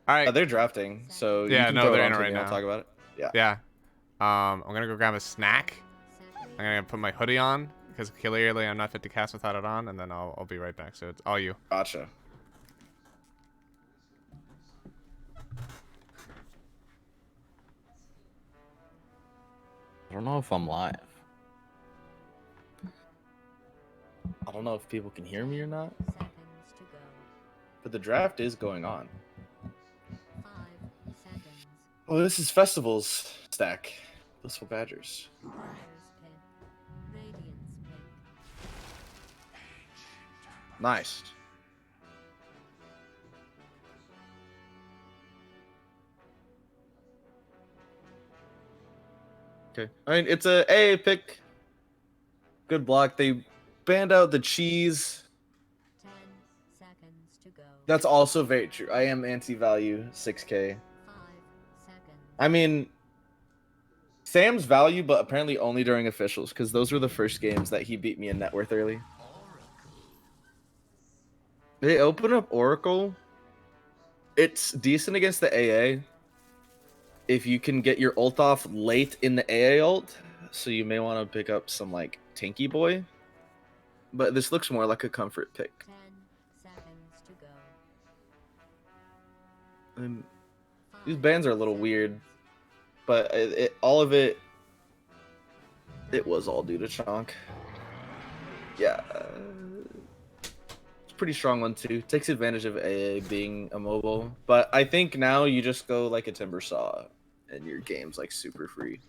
All right. They're drafting, so you Yeah, can no, throw it they're in on it to right me. I'll now. talk about it. Yeah. Yeah. I'm gonna go grab a snack. I'm gonna put my hoodie on because clearly I'm not fit to cast without it on, and then I'll be right back. So it's all you. Gotcha. I don't know if I'm live. I don't know if people can hear me or not, Seconds to go. but the draft is going on. 5 seconds. Oh, this is Festival's stack. Blissful Badgers. Dyer's pick. Radiant's pick. Nice. Okay. I mean, it's a AA pick. Good block. They banned out the cheese. 10 seconds to go. That's also very true. I am anti-value 6K. 5 seconds. I mean, Sam's value, but apparently only during officials, because those were the first games that he beat me in net worth early. They open up Oracle. It's decent against the AA. If you can get your ult off late in the AA ult, so you may want to pick up some like tanky boy. But this looks more like a comfort pick. 10 seconds to go. And Five these bans are a little weird, but all of it was all due to Chonk. Yeah, it's a pretty strong one too. Takes advantage of AA being immobile, but I think now you just go like a Timber Saw, and your game's like super free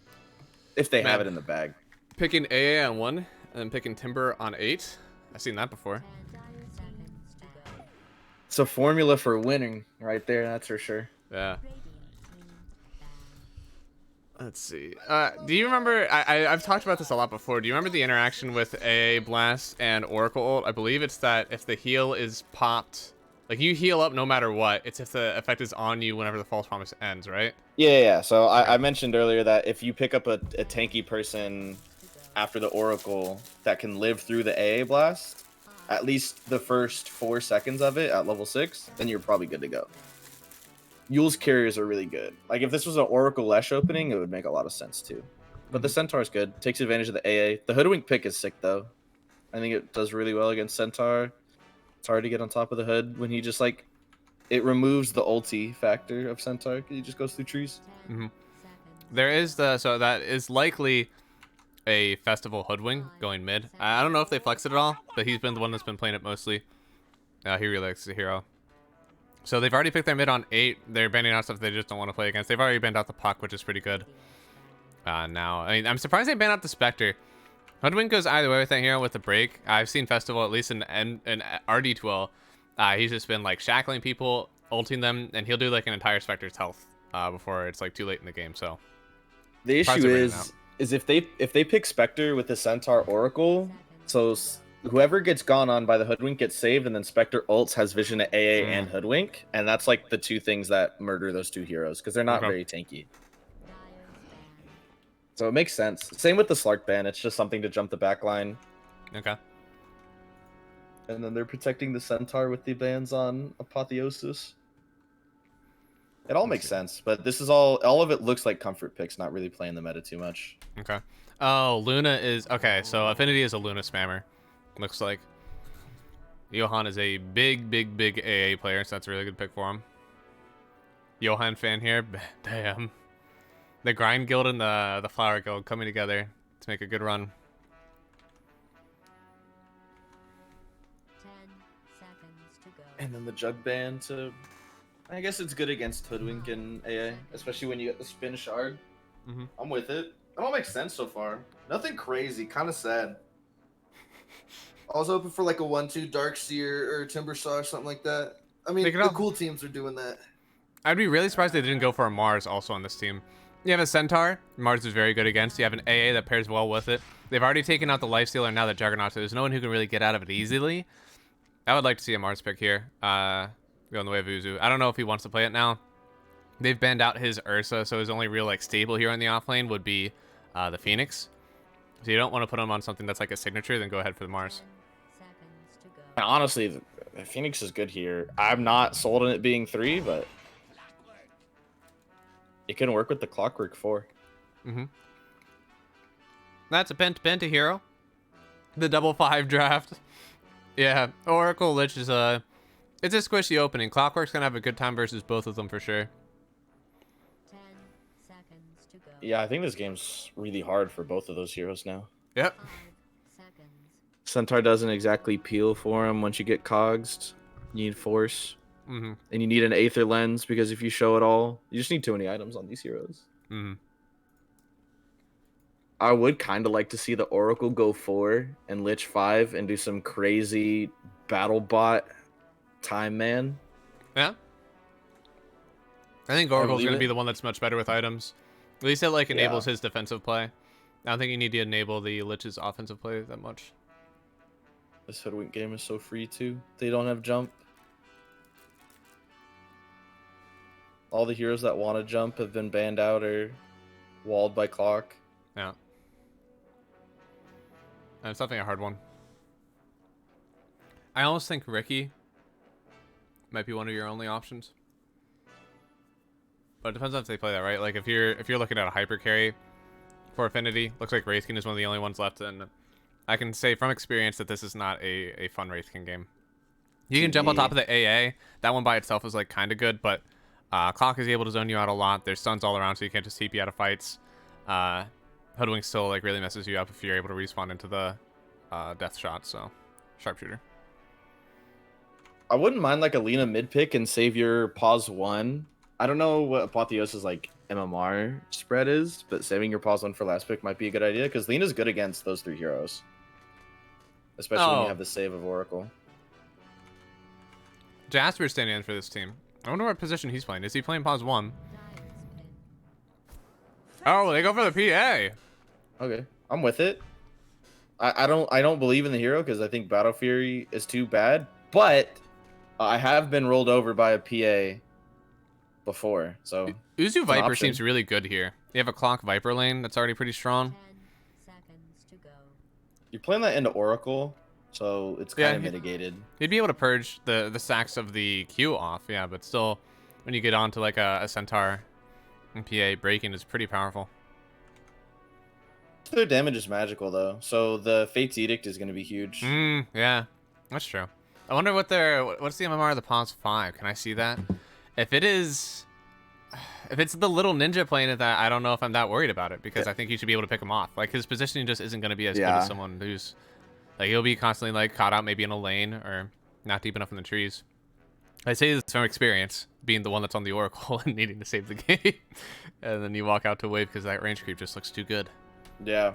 if they have it in the bag. Picking AA on 1 and then picking Timber on 8. I've seen that before. 10 seconds to go. It's a formula for winning right there, that's for sure. Yeah. Radiant team ban. Let's see. Do you remember? I've talked about this a lot before. Do you remember the interaction with AA Blast and Oracle ult? I believe it's that if the heal is popped, like you heal up no matter what. It's if the effect is on you whenever the false promise ends, right? Yeah. So I mentioned earlier that if you pick up a tanky person after the Oracle that can live through the AA blast, at least the first 4 seconds of it at level 6, then you're probably good to go. Yule's carriers are really good. Like if this was an Oracle Lesh opening, it would make a lot of sense too. But the Centaur is good. Takes advantage of the AA. The Hoodwink pick is sick though. I think it does really well against Centaur. It's hard to get on top of the hood when he just like it removes the ulti factor of Centaur. He just goes through trees. 10 Mhm. seconds. There is so that is likely a Festival Hoodwink going mid. I don't know if they flex it at all, but he's been the one that's been playing it mostly. He really likes the hero. So they've already picked their mid on 8. They're banning out stuff they just don't want to play against. They've already banned out the Puck, which is pretty good. Now, I mean, I'm surprised they banned out the Spectre. Hoodwink goes either way with that hero with the break. I've seen Festival, at least in RD2L. He's just been like shackling people, ulting them, and he'll do like an entire Spectre's health before it's like too late in the game. So The surprised issue they ran it out. is if they pick Spectre with the Centaur Oracle, so whoever gets gone on by the Hoodwink gets saved, and then Spectre ults has vision at AA and Hoodwink, and that's like the two things that murder those two heroes because they're not Okay. very tanky. Dyer's ban. So it makes sense. Same with the Slark ban. It's just something to jump the back line, Okay. and then they're protecting the Centaur with the bans on Apotheosis. It all makes sense, but this is all of it looks like comfort picks, not really playing the meta too much. Okay. Oh, Luna is okay. So Affinity is a Luna spammer. Looks like Johan is a big AA player, so that's a really good pick for him. Johan fan here. Damn. The Grind Guild and the Flower Guild coming together to make a good run. 10 seconds to go. And then the Jug ban to, I guess it's good against Hoodwink and AA, especially when you get the Spin Shard. Mhm. I'm with it. It all makes sense so far. Nothing crazy. Kind of sad. I was hoping for like a 1-2 Darkseer or Timbersaw or something like that. I mean, Pick it the up. cool teams are doing that. I'd be really surprised they didn't go for a Mars also on this team. You have a Centaur. Mars is very good against. You have an AA that pairs well with it. They've already taken out the Lifestealer, now the Juggernaut, so there's no one who can really get out of it easily. I would like to see a Mars pick here. Go in the way of Uzu. I don't know if he wants to play it now. They've banned out his Ursa, so his only real like stable hero in the offlane would be the Phoenix. So you don't want to put him on something that's like a signature, then go ahead for the Mars. 10 seconds to go. And honestly, the Phoenix is good here. I'm not sold on it being 3, but It can work with the Clockwork 4. Mm-hmm. That's a Penta hero. The double 5 draft. Yeah, Oracle Lich is it's a squishy opening. Clockwork's gonna have a good time versus both of them for sure. 10 seconds to go. Yeah, I think this game's really hard for both of those heroes now. Yep. 5 seconds. Centaur doesn't exactly peel for him once you get cogsed. You need Force. Mm-hmm. And you need an Aether Lens, because if you show it all, you just need too many items on these heroes. Mm-hmm. I would kind of like to see the Oracle go 4 and Lich 5 and do some crazy battle bot time man. Yeah. I think Oracle's believe gonna it. be the one that's much better with items. At least it like enables his defensive play. I don't think you need to enable the Lich's offensive play that much. This Hoodwink game is so free too. They don't have jump. All the heroes that want to jump have been banned out or walled by clock. Yeah. And it's definitely a hard one. I almost think Ricky might be one of your only options. But it depends on if they play that, right? Like if you're looking at a hyper carry for Affinity, looks like Wraithkin is one of the only ones left, and I can say from experience that this is not a fun Wraithkin game. You can jump on top of the AA. That one by itself is like kind of good, but Clock is able to zone you out a lot. There's stuns all around, so you can't just TP out of fights. Hoodwink still like really messes you up if you're able to respawn into the death shot. So sharpshooter. I wouldn't mind like a Lina mid pick and save your pause 1. I don't know what Apotheosis like MMR spread is, but saving your pause 1 for last pick might be a good idea, because Lina's good against those 3 heroes. Especially when you have the save of Oracle. Jasper's standing in for this team. I wonder what position he's playing. Is he playing pause 1? Dyer's pin. Oh, they go for the PA. Okay, I'm with it. I don't believe in the hero because I think Battle Fury is too bad, but I have been rolled over by a PA before, so Uzu Viper option. seems really good here. You have a Clock Viper lane that's already pretty strong. 10 seconds to go. you're playing that into Oracle, so it's kind of mitigated. You'd be able to purge the sacks of the Q off, yeah, but still, when you get onto like a Centaur and PA, breaking is pretty powerful. Their damage is magical though, so the Fate's Edict is going to be huge. Yeah, that's true. I wonder what's the MMR of the pause 5? Can I see that? If it's the little ninja playing it, that I don't know if I'm that worried about it, because I think you should be able to pick him off. Like his positioning just isn't going to be as good as someone who's like, he'll be constantly like caught out maybe in a lane or not deep enough in the trees. I say this from experience, being the one that's on the Oracle and needing to save the game, and then you walk out to wave because that range creep just looks too good. Yeah,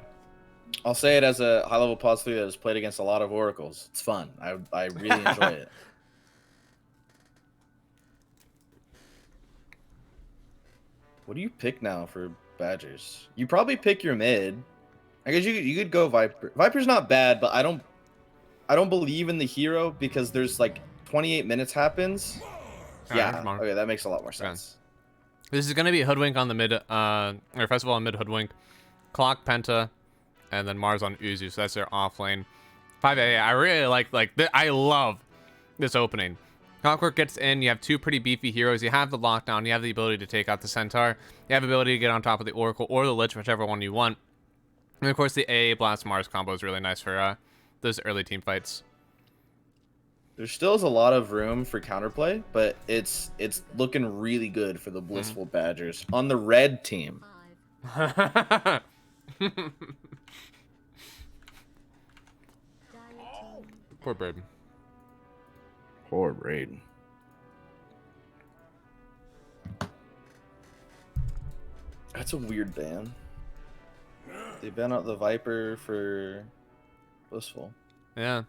I'll say it as a high level pause 3 that has played against a lot of Oracles. It's fun. I really enjoy it. What do you pick now for Badgers? You probably pick your mid. I guess you could go Viper. Viper's not bad, but I don't believe in the hero because there's like 28 minutes happens. Yeah. Okay, that makes a lot more sense. This is gonna be Hoodwink on the mid, or first of all, mid Hoodwink, Clock Penta, and then Mars on Uzu. So that's their off lane. 5A. I really I love this opening. Clockwork gets in, you have 2 pretty beefy heroes, you have the lockdown, you have the ability to take out the Centaur, you have the ability to get on top of the Oracle or the Lich, whichever one you want. And of course the AA Blast Mars combo is really nice for those early team fights. There still is a lot of room for counterplay, but it's looking really good for the Blissful Badgers on the red team. 5. Dire team. Poor bird. Poor Braden. That's a weird ban. They ban out the Viper for Blissful. Yeah.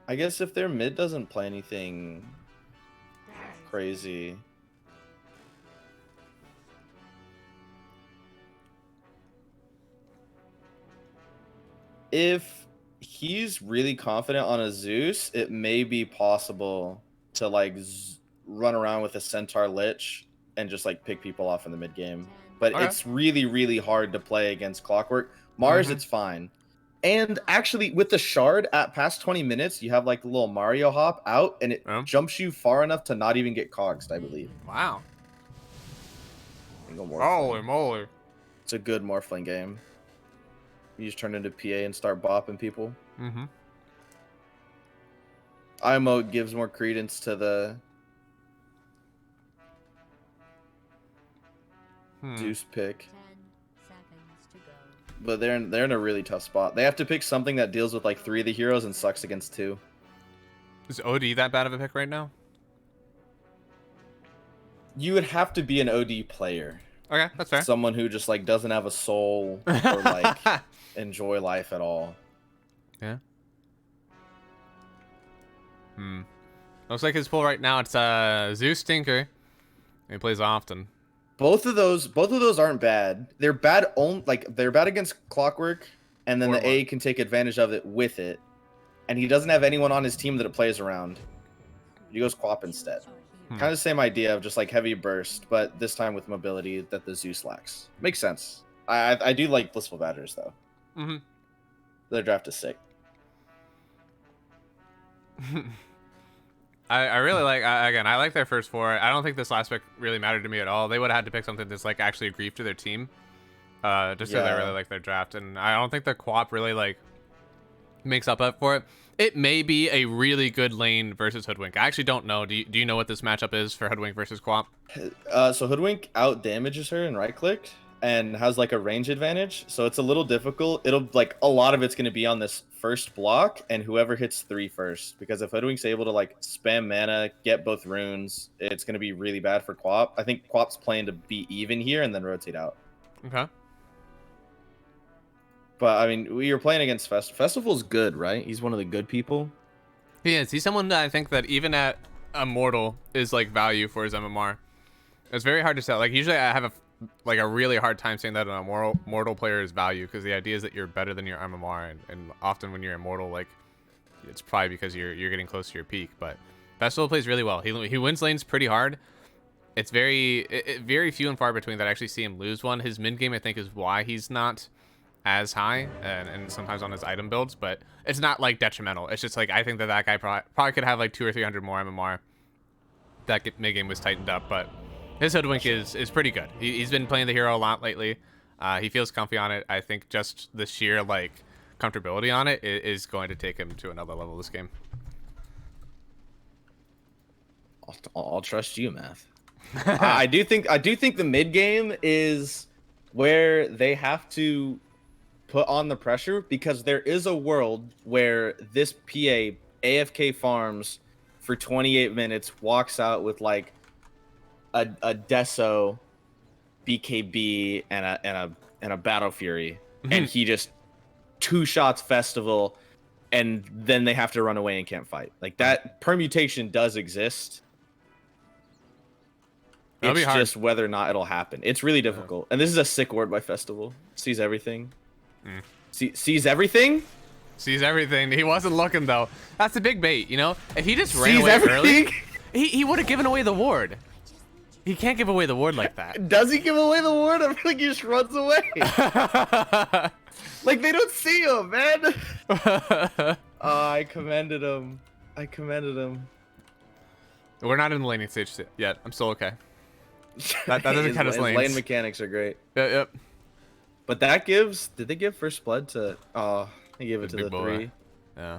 I guess if their mid doesn't play anything crazy. If he's really confident on a Zeus, it may be possible to like run around with a Centaur Lich and just like pick people off in the mid game. But Okay. it's really, really hard to play against Clockwork. Mars, it's fine. And actually, with the shard at past 20 minutes, you have like a little Mario hop out, and it Oh. jumps you far enough to not even get cogsed, I believe. Wow. Go Holy Morphling. moly. It's a good Morphling game. You just turn into PA and start bopping people. Mm-hmm. IMO gives more credence to the Zeus pick. 10 seconds to go. But they're in a really tough spot. They have to pick something that deals with like 3 of the heroes and sucks against 2. Is OD that bad of a pick right now? You would have to be an OD player. Okay, that's fair. Someone who just like doesn't have a soul or like enjoy life at all. Yeah. Looks like his pull right now, it's Zeus Tinker. He plays often. Both of those aren't bad. They're bad they're bad against Clockwork, and then Or the A can take advantage of it with it. And he doesn't have anyone on his team that it plays around. He goes Quap instead. Kind of the same idea of just like heavy burst, but this time with mobility that the Zeus lacks. Makes sense. I do like Blissful Batters though. Mm-hmm. Their draft is sick. I really like, again, I like their first 4. I don't think this last pick really mattered to me at all. They would have had to pick something that's like actually a grief to their team. Just because I really like their draft. And I don't think the Quap really like makes up for it. It may be a really good lane versus Hoodwink. I actually don't know. Do you know what this matchup is for Hoodwink versus Quap? So Hoodwink out damages her and right clicked and has like a range advantage. So it's a little difficult. It'll like a lot of it's going to be on this first block and whoever hits 3 first. Because if Hoodwink's able to like spam mana, get both runes, it's going to be really bad for Quap. I think Quap's playing to be even here and then rotate out. Okay. But I mean, we were playing against Festival's good, right? He's one of the good people. He is. He's someone that I think that even at Immortal is like value for his MMR. It's very hard to sell. Like usually I have a really hard time saying that an Immortal player is value because the idea is that you're better than your MMR, and often when you're Immortal, like it's probably because you're getting close to your peak. But Festival plays really well. He wins lanes pretty hard. It's very few and far between that I actually see him lose one. His mid game I think is why he's not as high and sometimes on his item builds, but it's not like detrimental. It's just like I think that guy probably could have like 200 or 300 more MMR. That mid game was tightened up, but his Hoodwink is pretty good. He's been playing the hero a lot lately. He feels comfy on it. I think just the sheer like comfortability on it is going to take him to another level this game. I'll trust you, Math. I do think the mid game is where they have to put on the pressure because there is a world where this PA AFK farms for 28 minutes, walks out with like a Deso, BKB, and a Battle Fury, and he just 2 shots Festival, and then they have to run away and can't fight. Like that permutation does exist. That'll It's be hard. just whether or not it'll happen. It's really difficult. And this is a sick word by Festival. Sees everything. Sees everything? Sees everything. He wasn't looking though. That's a big bait, you know? If he just ran Sees away everything? early, he would have given away the ward. He can't give away the ward like that. Does he give away the ward? I feel like he just runs away. Like they don't see him, man. I commended him. We're not in the laning stage yet. I'm still okay. That doesn't count as His lanes. lane mechanics are great. Yep. But that gives... Did they give first blood to... Oh, they gave it to Big the boy. 3. Yeah.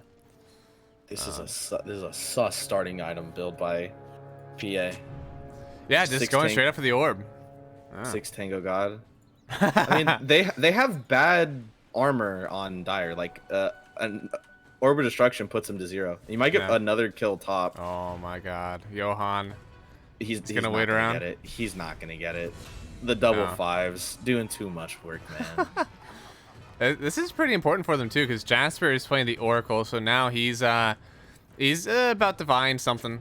This is a sus starting item build by PA. Yeah, just 6 going tank. straight up for the orb. Ah. 6 Tango God. I mean, they have bad armor on Dire. Like, an Orb of Destruction puts him to 0. You might get Yeah. another kill top. Oh my god. Johan. He's gonna not wait gonna around? Get it. He's not gonna get it. The double No. 5s doing too much work, man. This is pretty important for them too, because Jasper is playing the Oracle, so now he's about Divine something.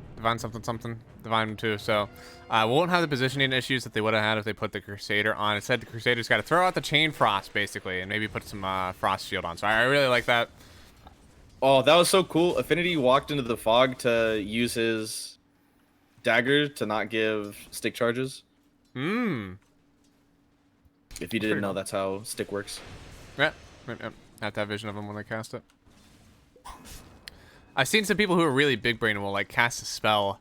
Divine 2. So won't have the positioning issues that they would have had if they put the Crusader on. Instead, the Crusader's got to throw out the Chain Frost basically, and maybe put some Frost Shield on. So I really like that. Oh, that was so cool. Affinity walked into the fog to use his dagger to not give stick charges. Mmm. If you didn't know, that's how stick works. Yeah. Have to have vision of them when they cast it. I've seen some people who are really big brain and will like cast a spell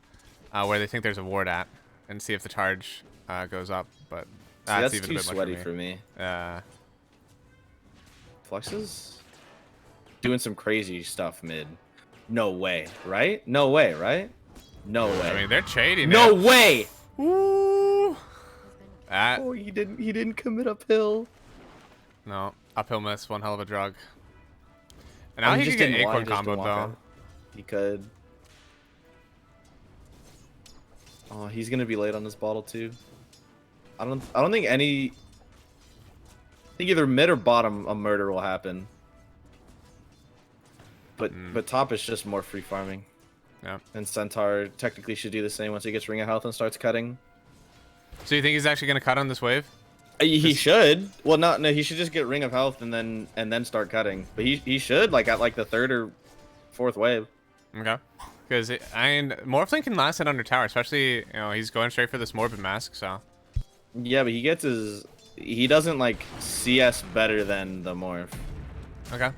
where they think there's a ward at and see if the charge goes up, but That's even too a bit sweaty much for me. Fluxes? Doing some crazy stuff mid. No way, right? No way, right? No way. I mean, they're shading no it. way! Woo! That, Oh, he didn't commit uphill. no, uphill miss, one hell of a drug. And now Oh, he just can get didn't want- acorn just didn't comboed walk though. out. He could. Oh, he's gonna be late on this bottle too. I don't think any. I think either mid or bottom a murder will happen. But top is just more free farming. Yeah. And Centaur technically should do the same once he gets Ring of Health and starts cutting. So you think he's actually gonna cut on this wave? He should. Well, no, he should just get Ring of Health and then start cutting. But he should like at like the 3rd or 4th wave. Okay. Because Morphling can last it under tower, especially he's going straight for this Morbid Mask. So. Yeah, but he doesn't like CS better than the Morph. Okay.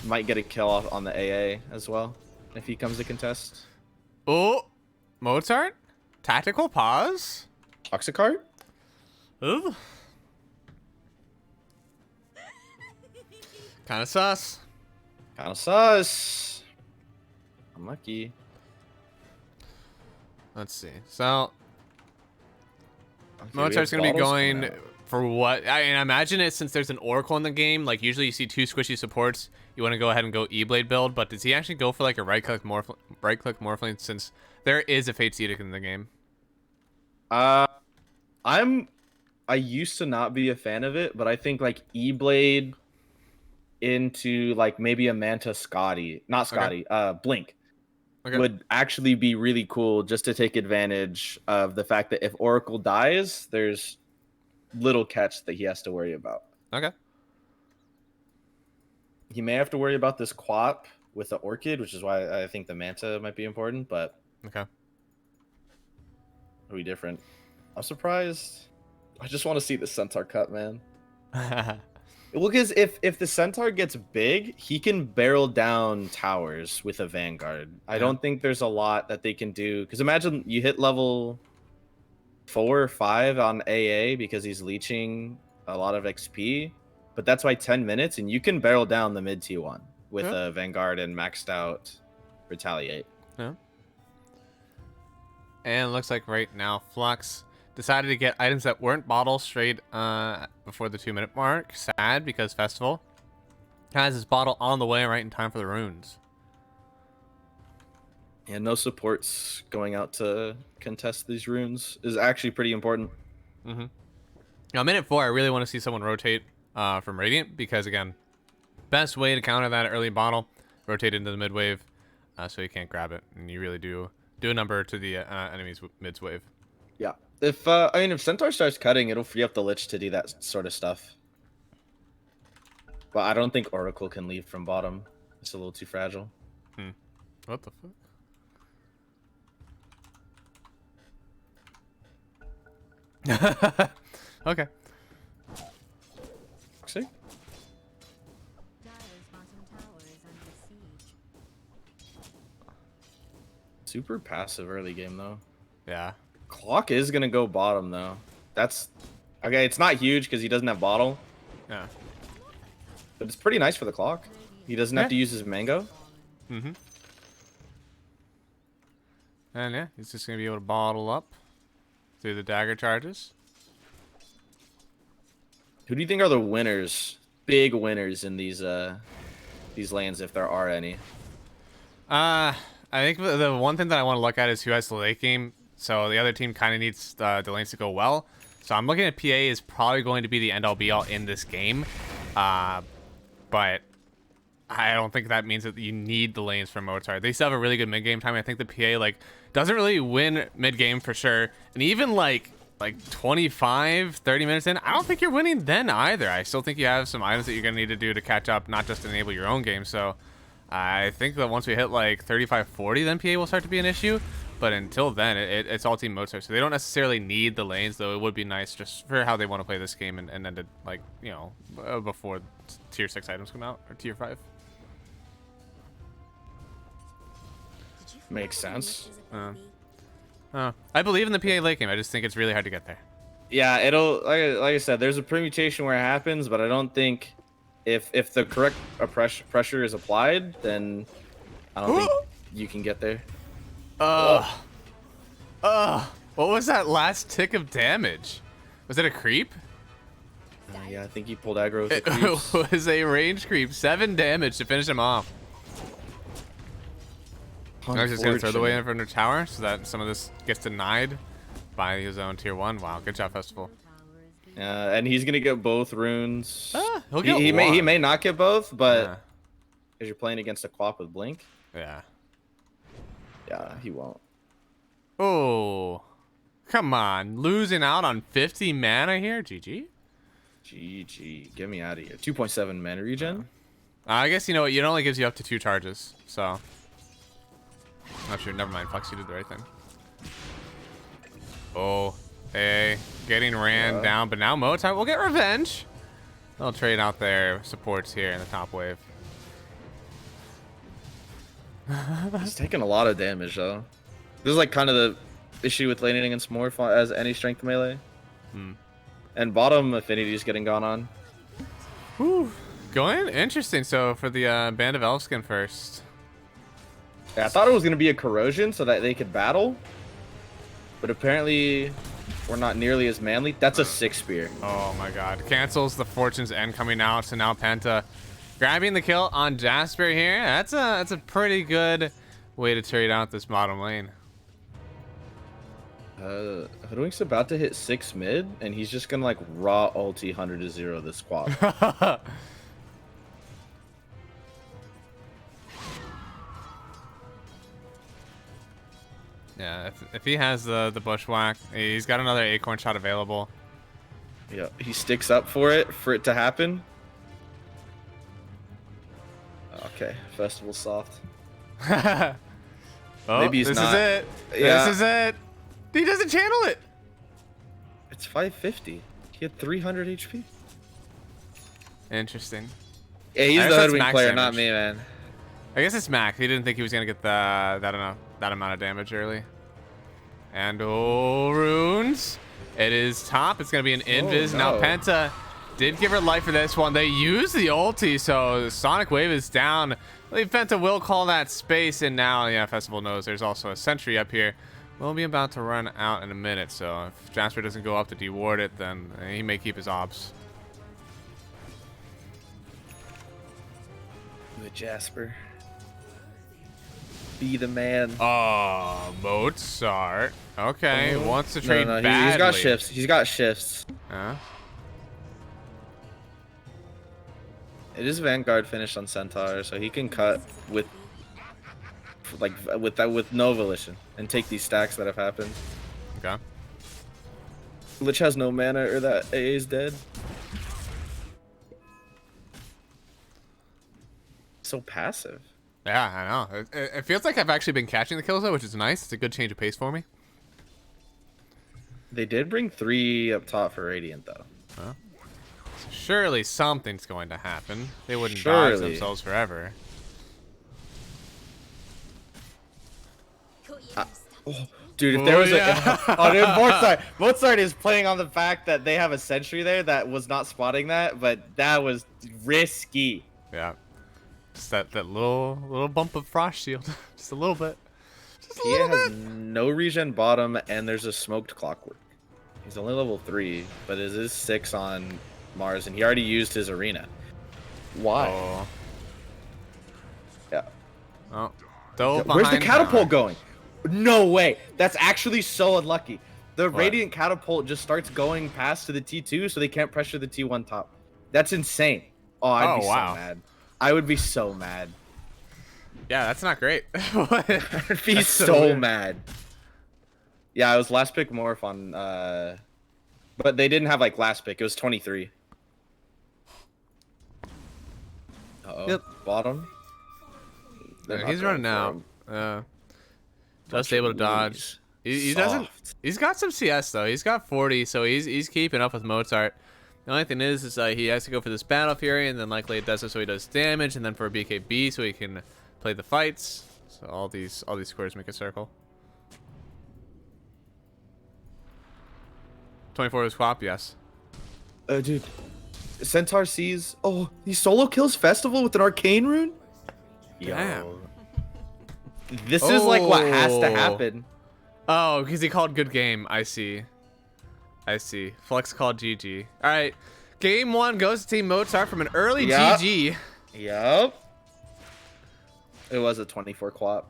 Might get a kill off on the AA as well if he comes to contest. Oh, Mozart, tactical pause. Toxicart? Ooh. Kind of sus. Kind of sus. Unlucky. Let's see. So Okay, we Mozart's have gonna be bottles coming going out. for what? I imagine it since there's an Oracle in the game. Like usually you see 2 squishy supports. You want to go ahead and go E-Blade build, but does he actually go for like a right-click Morphling since there is a Fate's Edict in the game? I used to not be a fan of it, but I think like E-Blade into like maybe a Manta Blink Okay. would actually be really cool just to take advantage of the fact that if Oracle dies, there's little catch that he has to worry about. Okay. He may have to worry about this Quap with the Orchid, which is why I think the Manta might be important, but Okay. it'll be different. I'm surprised. I just want to see the Centaur cut, man. Well, because if the Centaur gets big, he can barrel down towers with a Vanguard. I don't think there's a lot that they can do. Because imagine you hit level 4 or 5 on AA because he's leeching a lot of XP. But that's why 10 minutes, and you can barrel down the mid T1 with a Vanguard and maxed out Retaliate. Yeah. And it looks like right now Flux decided to get items that weren't bottle straight before the 2-minute mark. Sad because Festival has his bottle on the way right in time for the runes. And no supports going out to contest these runes is actually pretty important. Mm-hmm. Now, minute 4, I really want to see someone rotate from Radiant because, again, best way to counter that early bottle, rotate into the mid wave so you can't grab it. And you really do a number to the enemy's mid's wave. Yeah. If Centaur starts cutting, it'll free up the Lich to do that sort of stuff. But I don't think Oracle can leave from bottom. It's a little too fragile. What the fuck? Okay. See? Dire's bottom tower is under siege. Super passive early game, though. Yeah. Clock is going to go bottom, though. That's... Okay, it's not huge because he doesn't have bottle. Yeah. But it's pretty nice for the clock. He doesn't have to use his mango. Mm-hmm. And yeah, he's just gonna be able to bottle up through the dagger charges. Who do you think are the winners? Big winners in these lanes, if there are any. I think the one thing that I want to look at is who has the late game. So the other team kind of needs the lanes to go well. So I'm looking at PA is probably going to be the end-all be-all in this game. But I don't think that means that you need the lanes from Mozart. They still have a really good mid-game time. I think the PA doesn't really win mid-game for sure. And even like 25, 30 minutes in, I don't think you're winning then either. I still think you have some items that you're going to need to do to catch up, not just enable your own game. So I think that once we hit like 35, 40, then PA will start to be an issue. But until then, it's all Team Mozart, so they don't necessarily need the lanes, though it would be nice just for how they want to play this game and end it, like, you know, before tier 6 items come out, or tier 5. Makes sense. I believe in the PA late game, I just think it's really hard to get there. Yeah, it'll like I said, there's a permutation where it happens, but I don't think if the correct pressure is applied, then I don't think you can get there. What was that last tick of damage? Was it a creep? Yeah, I think he pulled aggro with the It creeps. was a range creep. 7 damage to finish him off. I was just gonna throw the way in front of the tower so that some of this gets denied by his own tier 1. Wow, good job, Festival. And he's gonna get both runes. He'll get he one. may not get both, but Yeah. because you're playing against a Quap with Blink, Yeah. yeah, he won't. Oh, come on. Losing out on 50 mana here? GG? GG, get me out of here. 2.7 mana regen. I guess, you know what? It only gives you up to 2 charges, so. Not sure. Never mind. Flex, you did the right thing. Oh, hey. Getting ran down, but now Mozart will get revenge. They'll trade out their supports here in the top wave. He's taking a lot of damage, though. This is like kind of the issue with laning against Morph as any strength melee. And bottom affinity is getting gone on. Whew. Going interesting. So for the Band of Elfskin first. Yeah, I thought it was going to be a corrosion so that they could battle. But apparently, we're not nearly as manly. That's a 6 spear. Oh my god. Cancels the Fortune's End coming out. So now Penta grabbing the kill on Jasper here. That's a pretty good way to trade out this bottom lane. Hoodwink's about to hit 6 mid, and he's just going to like raw ulti 100 to 0 this squad. Yeah, if he has the bushwhack, he's got another acorn shot available. Yeah, he sticks up for it to happen. Okay, festival soft. Oh, Maybe he's this not. is it. Yeah. This is it. He doesn't channel it. It's 550. He had 300 HP. Interesting. Yeah, he's I guess the that's Hoodwink max player, damage. not me, man. I guess it's Mac. He didn't think he was gonna get that amount of damage early. And runes. It is top. It's gonna be an invis. no. Now Penta did give her life for this one. They used the ulti, so Sonic Wave is down. I believe Penta will call that space, and now, yeah, Festival knows there's also a sentry up here. We'll be about to run out in a minute, so if Jasper doesn't go up to deward it, then he may keep his obs. Good Jasper. Be the man. Oh, Mozart. Okay, wants to trade No, badly. he's got shifts. He's got shifts. Huh? It is Vanguard finished on Centaur, so he can cut with with no volition and take these stacks that have happened. Okay. Lich has no mana, or that AA is dead. So passive. Yeah, I know. It feels like I've actually been catching the kills, though, which is nice. It's a good change of pace for me. They did bring 3 up top for Radiant, though. So surely something's going to happen. They wouldn't dodge Surely. themselves forever. Oh, dude, if there was yeah. a... Oh, dude, Mozart is playing on the fact that they have a sentry there that was not spotting that, but that was risky. Yeah. Just that little bump of frost shield. Just a little bit. Just a He little has bit. no regen bottom, and there's a smoked clockwork. He's only level 3, but it is 6 on Mars, and he already used his arena. Why? Oh. Yeah. Oh. Dove Where's the behind catapult tower. going? No way. That's actually so unlucky. The What? Radiant catapult just starts going past to the T2, so they can't pressure the T1 top. That's insane. Oh, I'd be wow. so mad. I would be so mad. Yeah, that's not great. I'd be That's so weird. mad. Yeah, I was last pick morph on, but they didn't have like last pick. It was 23. Uh-oh. Yep. Bottom. They're Yeah, not he's going running for out. him. Just able to dodge. He doesn't. He's got some CS though. He's got 40, so he's keeping up with Mozart. The only thing is he has to go for this Battle Fury, and then likely it does it so he does damage, and then for a BKB so he can play the fights. So all these squares make a circle. 24 is swap, yes. Dude, Centaur sees. Oh, he solo kills Festival with an arcane rune. Damn. Yo. This is like what has to happen. Oh, because he called good game. I see. Flex called GG. All right. Game 1 goes to Team Mozart from an early GG. Yep. It was a 24 quap.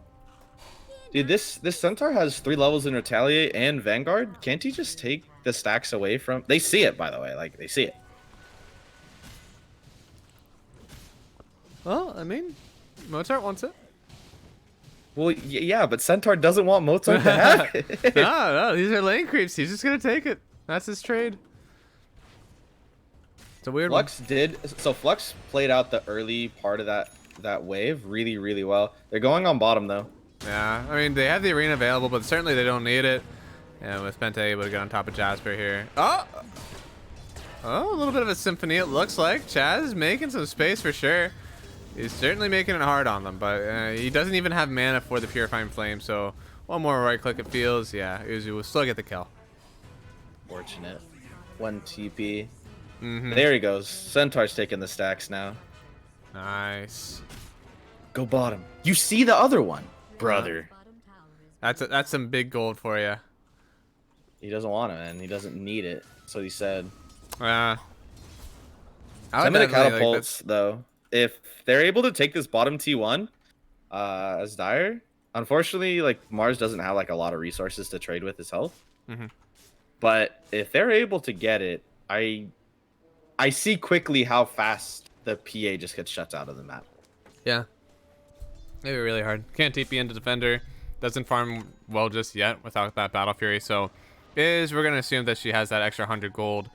Dude, this Centaur has 3 levels in Retaliate and Vanguard. Can't he just take the stacks away from... They see it, by the way. Like, they see it. Well, I mean, Mozart wants it. Well, yeah, but Centaur doesn't want Mozart to have it. No, these are lane creeps. He's just going to take it. That's his trade. It's a weird Flux did... So Flux played out the early part of that wave really, really well. They're going on bottom, though. Yeah, I mean, they have the arena available, but certainly they don't need it. And with Penta able to get on top of Jasper here. Oh, a little bit of a symphony, it looks like. Chaz is making some space for sure. He's certainly making it hard on them, but he doesn't even have mana for the Purifying Flame, so one more right click it feels. Yeah, Uzu will still get the kill. Fortunate. 1 TP. Mm-hmm. There he goes. Centaur's taking the stacks now. Nice. Go bottom. You see the other one, brother. That's some big gold for you. He doesn't want it, man. He doesn't need it. So he said. I Some of the catapults, though, if they're able to take this bottom T1 as Dire, unfortunately, like Mars doesn't have like a lot of resources to trade with his health. Mm-hmm. But if they're able to get it, I see quickly how fast the PA just gets shut out of the map. Yeah. Maybe really hard. Can't TP into Defender. Doesn't farm well just yet without that Battle Fury. So we're going to assume that she has that extra 100 gold.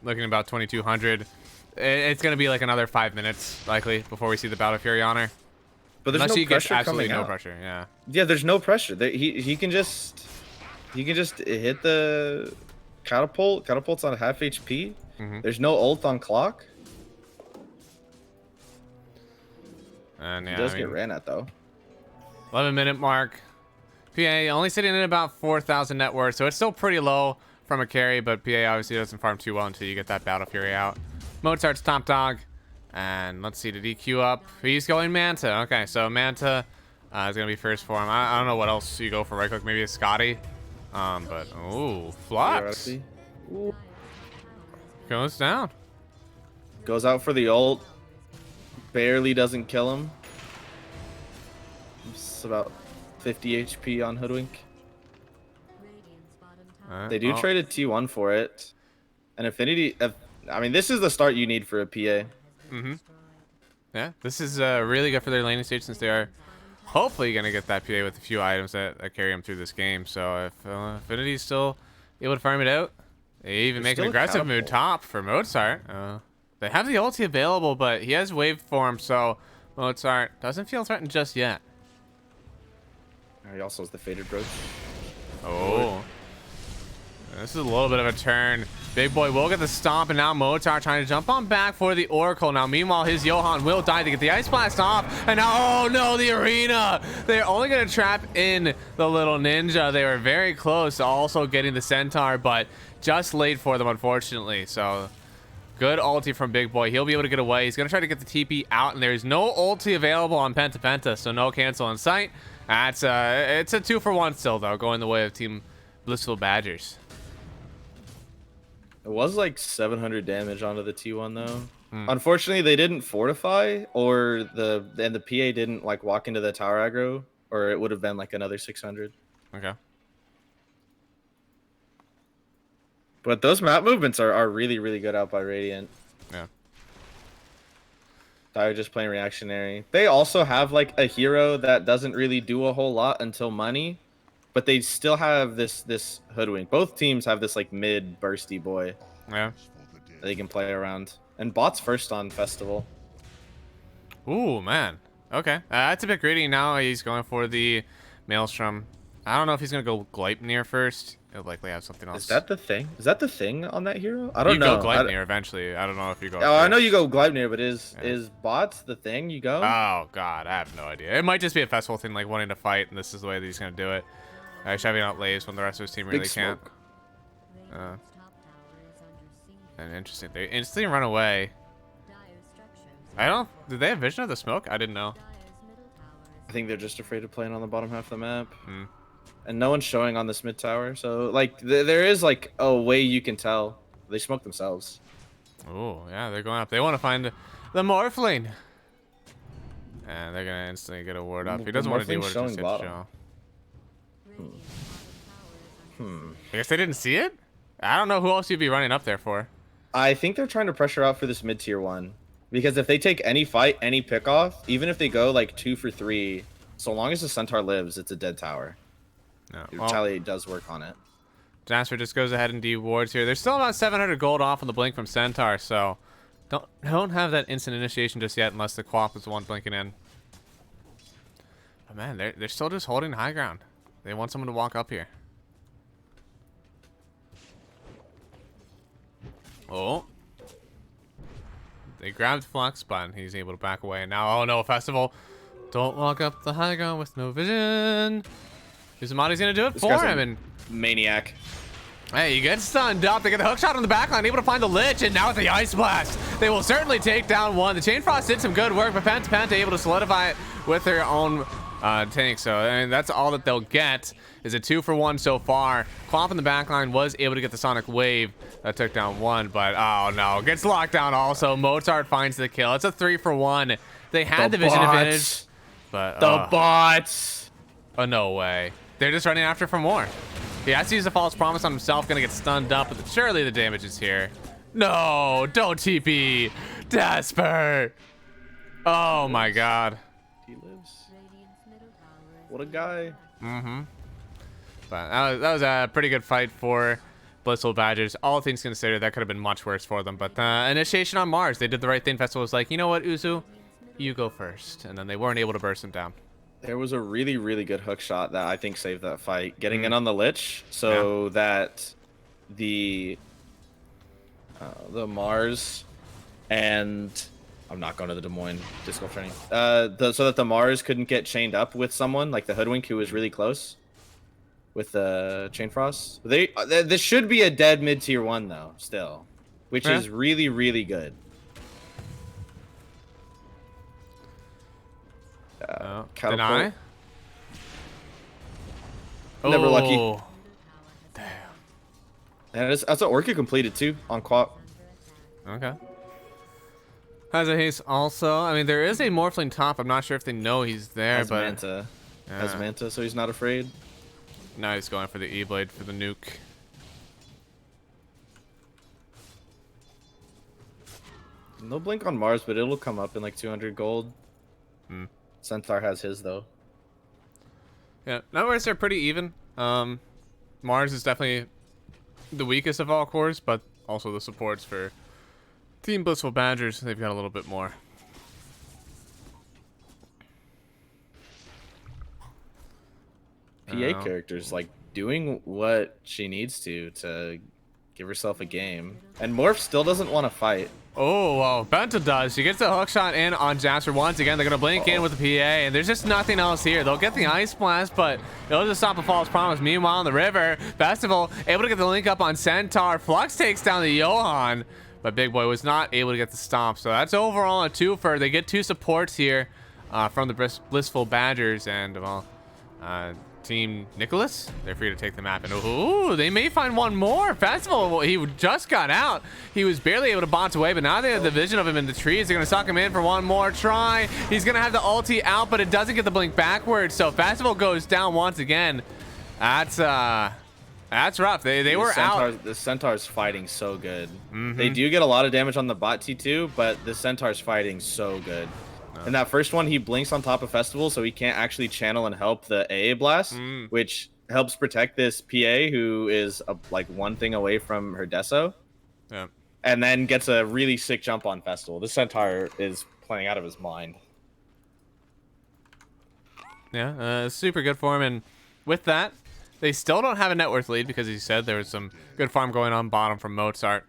Looking about 2,200. It's going to be like another 5 minutes likely before we see the Battle Fury on her. But there's Unless no she gets pressure absolutely coming no out. pressure. Yeah. Yeah, there's no pressure. He can just hit the catapult. Catapult's on half HP. Mm-hmm. There's no ult on clock. And yeah, He does get ran at though. 11-minute mark. PA only sitting at about 4,000 net worth, so it's still pretty low from a carry, but PA obviously doesn't farm too well until you get that Battle Fury out. Mozart's top dog. And let's see, did he queue up? He's going Manta. Okay, so Manta is going to be first for him. I don't know what else you go for right click. Maybe a Scotty. But, ooh, Flux. Ooh. Goes down. Goes out for the ult. Barely doesn't kill him. It's about 50 HP on Hoodwink. They do trade a T1 for it. And Affinity... I mean, this is the start you need for a PA. Mm-hmm. Yeah, this is really good for their laning stage since they are hopefully going to get that PA with a few items that carry them through this game. So if Affinity's still able to farm it out, they even make an aggressive move top for Mozart. They have the ulti available, but he has wave form, so Mozart doesn't feel threatened just yet. He also has the Faded Brooch. Oh. This is a little bit of a turn. Big Boy will get the stomp, and now Mozart trying to jump on back for the Oracle. Now, meanwhile, his Johann will die to get the Ice Blast off. And now, oh no, the arena. They're only going to trap in the little ninja. They were very close to also getting the Centaur, but just late for them, unfortunately. So, good ulti from Big Boy. He'll be able to get away. He's going to try to get the TP out, and there's no ulti available on Penta Penta, so no cancel in sight. It's a 2-for-1 still, though, going the way of Team Blissful Badgers. It was like 700 damage onto the T1 though. Unfortunately, they didn't fortify, or the PA didn't like walk into the tower aggro, or it would have been like another 600. Okay. But those map movements are really, really good out by Radiant. Yeah. They're just playing reactionary. They also have like a hero that doesn't really do a whole lot until money. But they still have this Hoodwink. Both teams have this like mid bursty boy. Yeah. That they can play around. And Bot's first on Festival. Ooh, man. Okay. That's a bit greedy now. He's going for the Maelstrom. I don't know if he's gonna go Gleipnir first. He'll likely have something else. Is that the thing? Is that the thing on that hero? I You don't know. go Gleipnir eventually. I don't know if you go. Oh, I know first. you go Gleipnir, but is Yeah. bots the thing you go? Oh god, I have no idea. It might just be a festival thing, like wanting to fight, and this is the way that he's gonna do it. Shoving out lays when the rest of his team really Big can't. smoke. Radiant's top tower is under siege. And interesting, they instantly run away. Dire structures. I don't. Did they have vision of the smoke? I didn't know. Dire's middle tower I think they're just afraid of playing on the bottom half of the map. Hmm. And no one's showing on this mid tower, so like there is like a way you can tell. They smoke themselves. Oh yeah, they're going up. They want to find the Morphling. And they're gonna instantly get a ward up. He The doesn't want to do Morphling's what it showing just bottom. show. Radiant's bottom tower is under siege. I guess they didn't see it. I don't know who else you'd be running up there for. I think they're trying to pressure out for this mid tier one. Because if they take any fight, any pick off, even if they go like 2 for 3, so long as the centaur lives, it's a dead tower. No. Retaliate does work on it. Jasper just goes ahead and de-wards here. There's still about 700 gold off on the blink from Centaur, so don't have that instant initiation just yet unless the Quap is the one blinking in. But man, they're still just holding high ground. They want someone to walk up here. Oh. They grabbed Flux, but he's able to back away. And now, oh no, Festival. Don't walk up the high ground with no vision. Uzumati's gonna do it for him, and Maniac. hey, you get stunned up. They get the hook shot on the back line, able to find the Lich, and now with the Ice Blast, they will certainly take down one. The Chain Frost did some good work, but Penta able to solidify it with their own tank. So I mean, that's all that they'll get, is a 2-for-1 so far. Clomp in the back line was able to get the Sonic Wave. That took down one, but oh no, gets locked down also. Mozart finds the kill. It's a 3-for-1. They had the vision advantage, but The bots. oh, no way. They're just running after for more. He has to use a false promise on himself, gonna get stunned up, but surely the damage is here. No, don't TP. Desper. Oh my god. He lives. Radiant's middle tower is What a guy. Mm-hmm. But that was a pretty good fight for Blissful Badgers. All things considered, that could have been much worse for them. But initiation on Mars, they did the right thing. Festival was like, you know what, Uzu? You go first. And then they weren't able to burst him down. There was a really, really good hook shot that I think saved that fight. Getting in on the Lich so that the Mars and I'm not going to the Des Moines disco training. So that the Mars couldn't get chained up with someone like the Hoodwink who was really close with the Chain Frost. This should be a dead mid tier 1 though, still, which is really, really good. Deny? Never lucky. Oh. And that's what Orchid completed too on Quap. Okay. Has a haste also. I mean, there is a Morphling top. I'm not sure if they know he's there, Has but Manta. Has Manta, so he's not afraid. now he's going for the E-Blade for the nuke. No blink on Mars, but it'll come up in like 200 gold. Hmm. Centaur has his though. Yeah, numbers are pretty even. Mars is definitely the weakest of all cores, but also the supports for Team Blissful Badgers, they've got a little bit more. PA character's like doing what she needs to give herself a game. And Morph still doesn't want to fight. Oh, wow. Benta does. She gets the hook shot in on Jasper once again. They're going to blink in with the PA, and there's just nothing else here. They'll get the Ice Blast, but it'll just stop a false promise. Meanwhile, in the river, Festival able to get the link up on Centaur. Flux takes down the Johan, but Big Boy was not able to get the stomp. So that's overall a 2-for. They get 2 supports here from the Blissful Badgers, and, well, Team NicholasS, they're free to take the map, and ooh, they may find one more. Festival, he just got out. He was barely able to bounce away, but now they have the vision of him in the trees. They're gonna suck him in for one more try. He's gonna have the ulti out, but it doesn't get the blink backwards, so Festival goes down once again. That's rough. They were out. The Centaur's fighting so good. They do get a lot of damage on the bot T2, but the Centaur's fighting so good. In that first one, he blinks on top of Festival, so he can't actually channel and help the AA blast, which helps protect this PA who is like one thing away from her Deso. Yeah. And then gets a really sick jump on Festival. The Centaur is playing out of his mind. Yeah, super good for him. And with that, they still don't have a net worth lead because he said there was some good farm going on bottom from Mozart.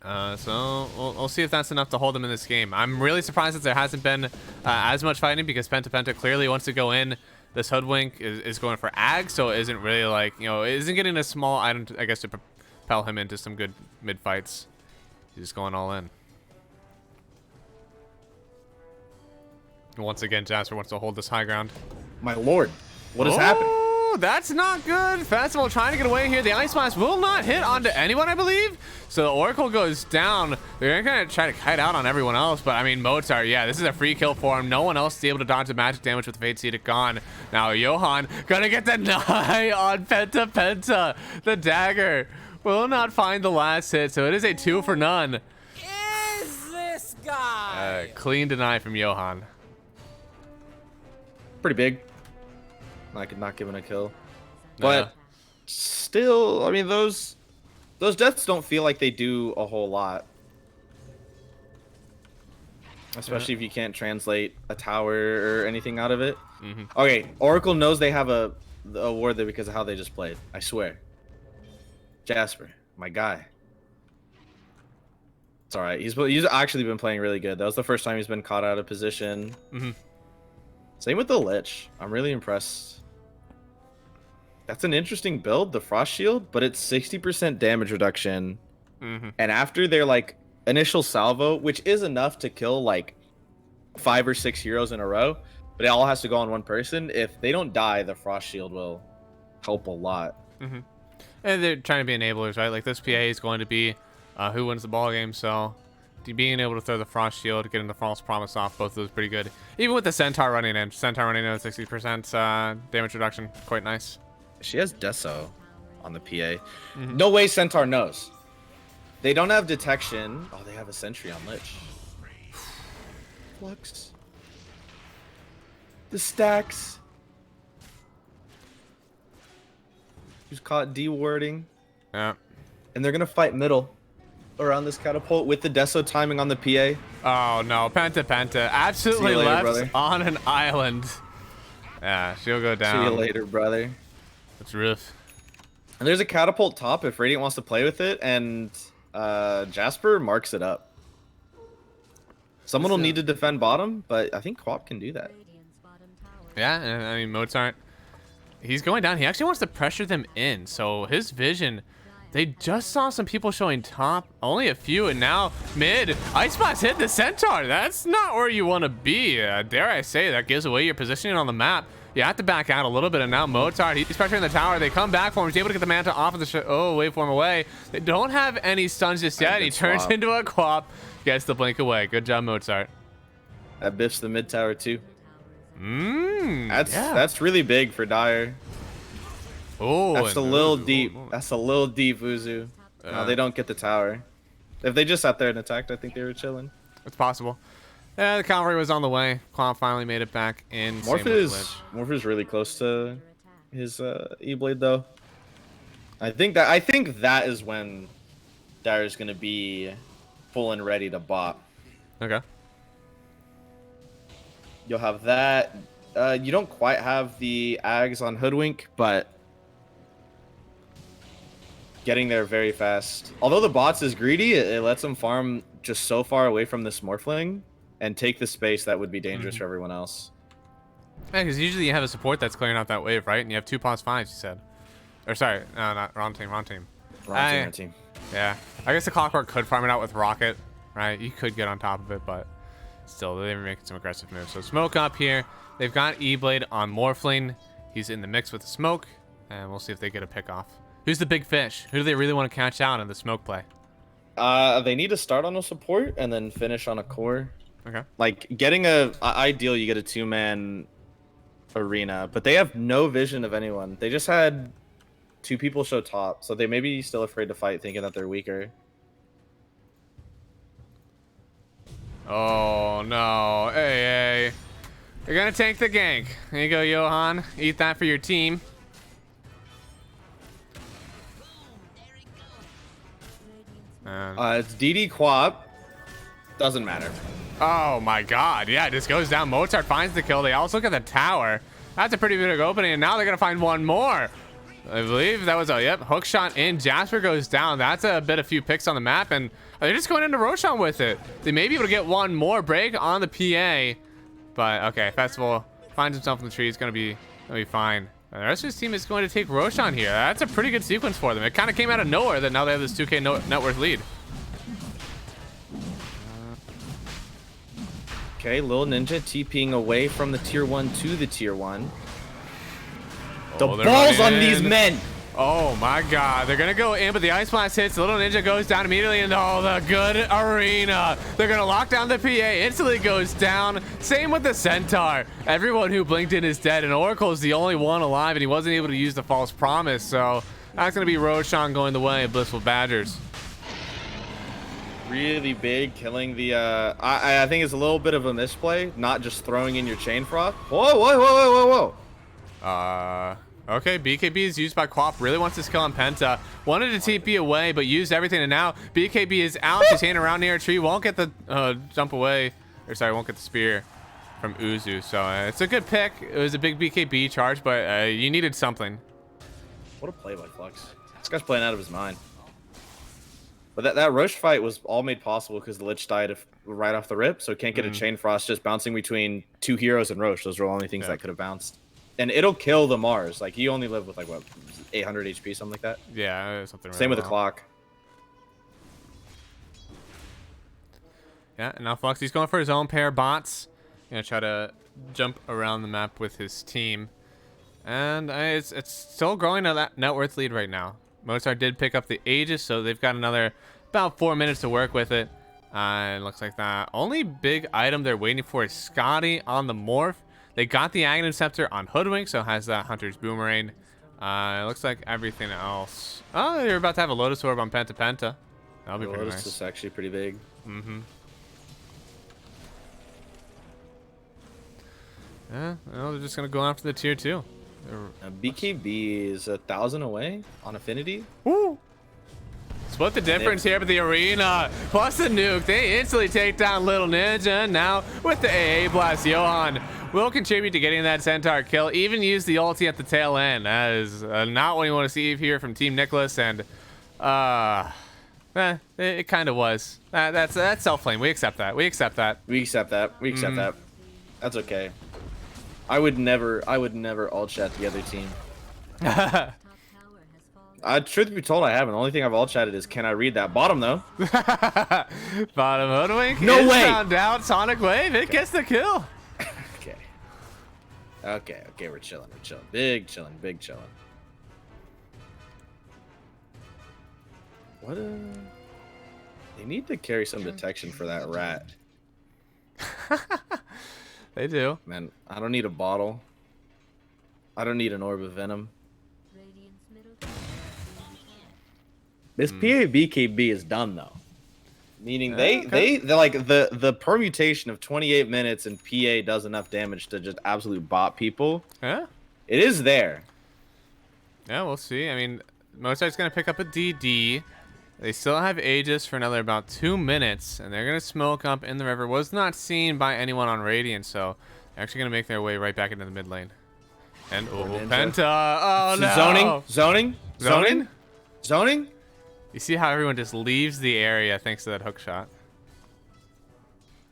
So we'll see if that's enough to hold him in this game. I'm really surprised that there hasn't been as much fighting because Penta clearly wants to go in. This Hoodwink is going for Ag, so it isn't really like, you know, it isn't getting a small item, I guess, to propel him into some good mid fights. He's just going all in. Once again, Jasper wants to hold this high ground. My lord, what is happening? Oh, that's not good. Festival trying to get away here. The Ice Blast will not hit onto anyone, I believe. So the Oracle goes down. They're going to try to kite out on everyone else. But, I mean, Mozart, yeah, this is a free kill for him. No one else is able to dodge the magic damage with the Fate Seed gone. Now, Johan going to get the Nigh on Penta. The dagger will not find the last hit. So it is a 2 for none. Is this guy? Clean deny from Johan. Pretty big. I could not give him a kill. But still, I mean, those deaths don't feel like they do a whole lot. Especially if you can't translate a tower or anything out of it. Okay, Oracle knows they have a ward there because of how they just played. I swear. Jasper, my guy. It's all right. He's actually been playing really good. That was the first time he's been caught out of position. Same with the Lich. I'm really impressed. That's an interesting build, the Frost Shield, but it's 60% damage reduction. And after their like initial salvo, which is enough to kill like 5 or 6 heroes in a row, but it all has to go on one person. If they don't die, the Frost Shield will help a lot. And they're trying to be enablers, right? Like this PA is going to be who wins the ball game, so being able to throw the Frost Shield, getting the False Promise off, both of those pretty good. Even with the Centaur running in. Centaur running in at 60% damage reduction. Quite nice. She has Deso on the PA. No way Centaur knows. They don't have detection. Oh, they have a sentry on Lich. Flux. The stacks. Who's caught dewarding. Yeah. And they're going to fight middle around this catapult with the Deso timing on the PA. Oh, no. Penta. Absolutely See you later, left brother. on an island. Yeah, she'll go down. See you later, brother. That's rough. And there's a catapult top if Radiant wants to play with it, and Jasper marks it up. Someone will need to defend bottom, but I think Quap can do that. Yeah, and I mean, Mozart, he's going down. He actually wants to pressure them in, so his vision... They just saw some people showing top, only a few, and now mid. Ice Blast hit the Centaur. That's not where you want to be. Dare I say, that gives away your positioning on the map. You have to back out a little bit, and now Mozart, he's pressuring the tower. They come back for him. He's able to get the Manta off of the waveform away. They don't have any stuns just yet. He turns into a Quap, gets the blink away. Good job, Mozart. That biffs the mid tower too. Yeah. That's really big for Dire. Oh, that's a little deep. That's a little deep, Uzu. No, they don't get the tower. If they just sat there and attacked, I think they were chilling. It's possible. Yeah, the cavalry was on the way. Quam finally made it back in. Morph is really close to his E-Blade though. I think that is when Dire is gonna be full and ready to bop. Okay. You'll have that. You don't quite have the Ags on Hoodwink, but getting there very fast. Although the bots is greedy, it lets them farm just so far away from this Morphling and take the space that would be dangerous for everyone else. Yeah, because usually you have a support that's clearing out that wave, right? And you have 2 +5s, you said. Or sorry, no, not wrong team. Wrong team. Yeah, I guess the Clockwork could farm it out with Rocket, right? You could get on top of it, but still, they're making some aggressive moves. So smoke up here. They've got E-Blade on Morphling. He's in the mix with the smoke, and we'll see if they get a pick off. Who's the big fish? Who do they really want to catch out in the smoke play? They need to start on a support and then finish on a core. Okay. Like getting ideal, you get a 2-man arena, but they have no vision of anyone. They just had 2 people show top, so they may be still afraid to fight, thinking that they're weaker. Oh no! Hey, you're gonna tank the gank. There you go, Johan. Eat that for your team. It's DD Quap. Doesn't matter. Oh my god, yeah, it just goes down. Mozart finds the kill. They also look at the tower. That's a pretty big opening, and now they're gonna find one more. I believe that was a hook shot in. Jasper goes down. That's a bit of few picks on the map, and they're just going into Roshan with it. They may be able to get one more break on the PA, but okay, Festival finds himself in the tree. He's gonna be fine. The rest of his team is going to take Roshan here. That's a pretty good sequence for them. It kind of came out of nowhere that now they have this 2K net worth lead. Okay, Lil Ninja TPing away from the tier 1 to the tier 1. The Oh, they're balls on running these in. men! Oh my god, they're gonna go in, but the Ice Blast hits. The Little Ninja goes down immediately, and oh, the good arena. They're gonna lock down the PA, instantly goes down. Same with the Centaur. Everyone who blinked in is dead, and Oracle is the only one alive, and he wasn't able to use the false promise, so that's gonna be Roshan going the way of Blissful Badgers. Really big, killing the, I think it's a little bit of a misplay, not just throwing in your Chain Frost. Whoa, whoa, whoa, whoa, whoa, whoa. Okay, BKB is used by Quap. Really wants this kill on Penta. Wanted to TP away, but used everything, and now BKB is out. She's hanging around near a tree. Won't get the jump away, or sorry, won't get the spear from Uzu. So it's a good pick. It was a big BKB charge, but you needed something. What a play by Flux. This guy's playing out of his mind. But that Roche fight was all made possible because the Lich died right off the rip, so can't get a Chain Frost just bouncing between 2 heroes and Roche. Those were the only things that could have bounced. And it'll kill the Mars. Like, he only lived with, like, what, 800 HP, something like that? Yeah, something. Same with the clock. Yeah, and now Flux, he's going for his own pair of bots. Gonna try to jump around the map with his team. And it's still growing to that net worth lead right now. Mozart did pick up the Aegis, so they've got another about 4 minutes to work with it. It looks like that only big item they're waiting for is Scotty on the Morph. They got the Aghanim Scepter on Hoodwink, so has that Hunter's Boomerang. It looks like everything else. Oh, they're about to have a Lotus Orb on Penta Penta. That'll be pretty Lotus nice. is actually pretty big. Mm-hmm. Yeah, well, they're just gonna go after the tier 2. BKB is 1,000 away on Affinity. Woo! Split the difference here, but the arena plus the nuke, they instantly take down Little Ninja. Now with the AA Blast, Johan will contribute to getting that Centaur kill. Even use the ulti at the tail end. That is not what you want to see here from Team Nicholas, and it kind of was. That's self-flame. We accept that. We accept that. We accept that. We accept that. That's okay. I would never alt chat the other team. Truth be told, I haven't. The only thing I've alt chatted is, can I read that? Bottom, though. Bottom Hoodwink. No way. Found out. Sonic Wave. It gets the kill. Okay, we're chilling. We're chilling. Big chilling. Big chilling. What They need to carry some detection for that rat. They do. Man, I don't need a bottle. I don't need an orb of venom. This PA-BKB is done, though. Meaning they're like the permutation of 28 minutes and PA does enough damage to just absolute bot people. Yeah. It is there. Yeah, we'll see. I mean, Mozart's going to pick up a DD. They still have Aegis for another about 2 minutes, and they're going to smoke up in the river. Was not seen by anyone on Radiant, so they're actually going to make their way right back into the mid lane. And Penta. Oh, no. Zoning? You see how everyone just leaves the area thanks to that hook shot?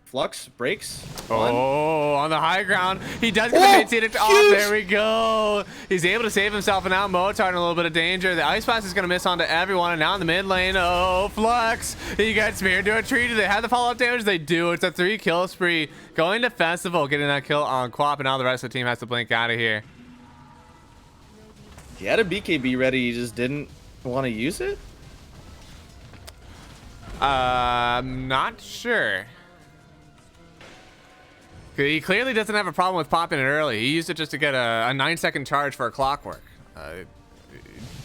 Flux breaks. Oh, on the high ground. He does get the mid edict off. There we go. He's able to save himself, and now Mozart in a little bit of danger. The Ice Blast is going to miss onto everyone, and now in the mid lane, oh, Flux. He got speared to a tree. Do they have the follow-up damage? They do. It's a 3-kill spree. Going to Festival, getting that kill on Quap, and now the rest of the team has to blink out of here. He had a BKB ready. He just didn't want to use it? I'm not sure. He clearly doesn't have a problem with popping it early. He used it just to get a 9-second charge for a clockwork.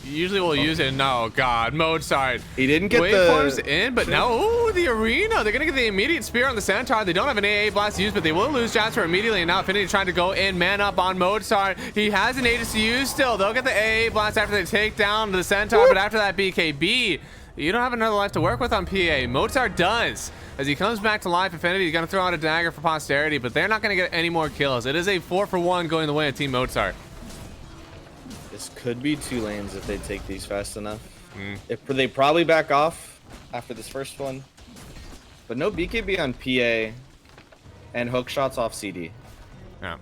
Usually we'll use it. No, God, Mozart. He didn't get waveforms in, but now, oh, the arena. They're gonna get the immediate spear on the Centaur. They don't have an AA blast to use, but they will lose Jasper immediately. And now Affinity trying to go in, man up on Mozart. He has an Aegis to use still. They'll get the AA blast after they take down the Centaur, but after that BKB, You don't have another life to work with on PA. Mozart does. As he comes back to life, Affinity is going to throw out a dagger for posterity, but they're not going to get any more kills. It is a 4-for-1 going the way of Team Mozart. This could be 2 lanes if they take these fast enough. If they probably back off after this first one. But no BKB on PA and hook shots off CD. Yeah.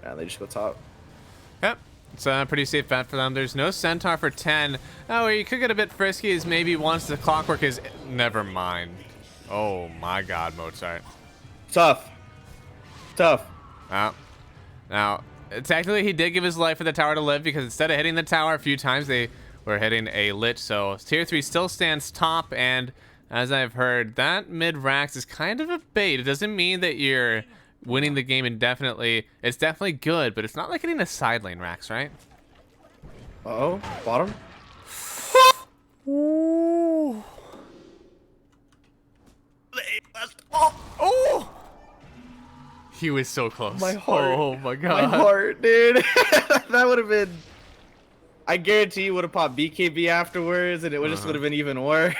Yeah, they just go top. Yep. It's a pretty safe bet for them. There's no Centaur for 10. Oh, where you could get a bit frisky is maybe once the clockwork is... Never mind. Oh my god, Mozart. Tough. Tough. Now, technically he did give his life for the tower to live because instead of hitting the tower a few times, they were hitting a Lich. So tier 3 still stands top, and as I've heard, that mid-Rax is kind of a bait. It doesn't mean that you're winning the game indefinitely. It's definitely good, but it's not like hitting a side lane Rax, right? Uh-oh. Bottom. Ooh. Oh! He was so close. My heart. Oh my god. My heart, dude. That would have been... I guarantee you would have popped BKB afterwards, and it would just would have been even worse.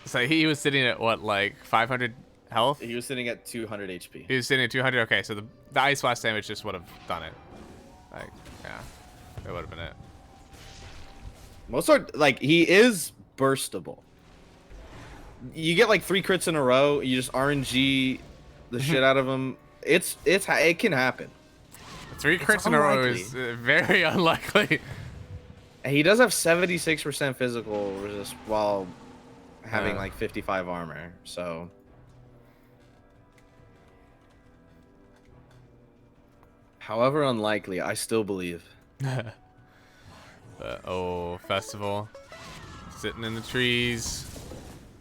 So he was sitting at what, like 500 health? He was sitting at 200 HP. He was sitting at 200. Okay, so the ice blast damage just would have done it. Like, yeah, that would have been it. Mozart, like, he is burstable. You get like 3 crits in a row, you just RNG the shit out of him. It can happen. 3 crits in a row is very unlikely. And he does have 76% physical resist while having like 55 armor. So however unlikely, I still believe. Oh, Festival sitting in the trees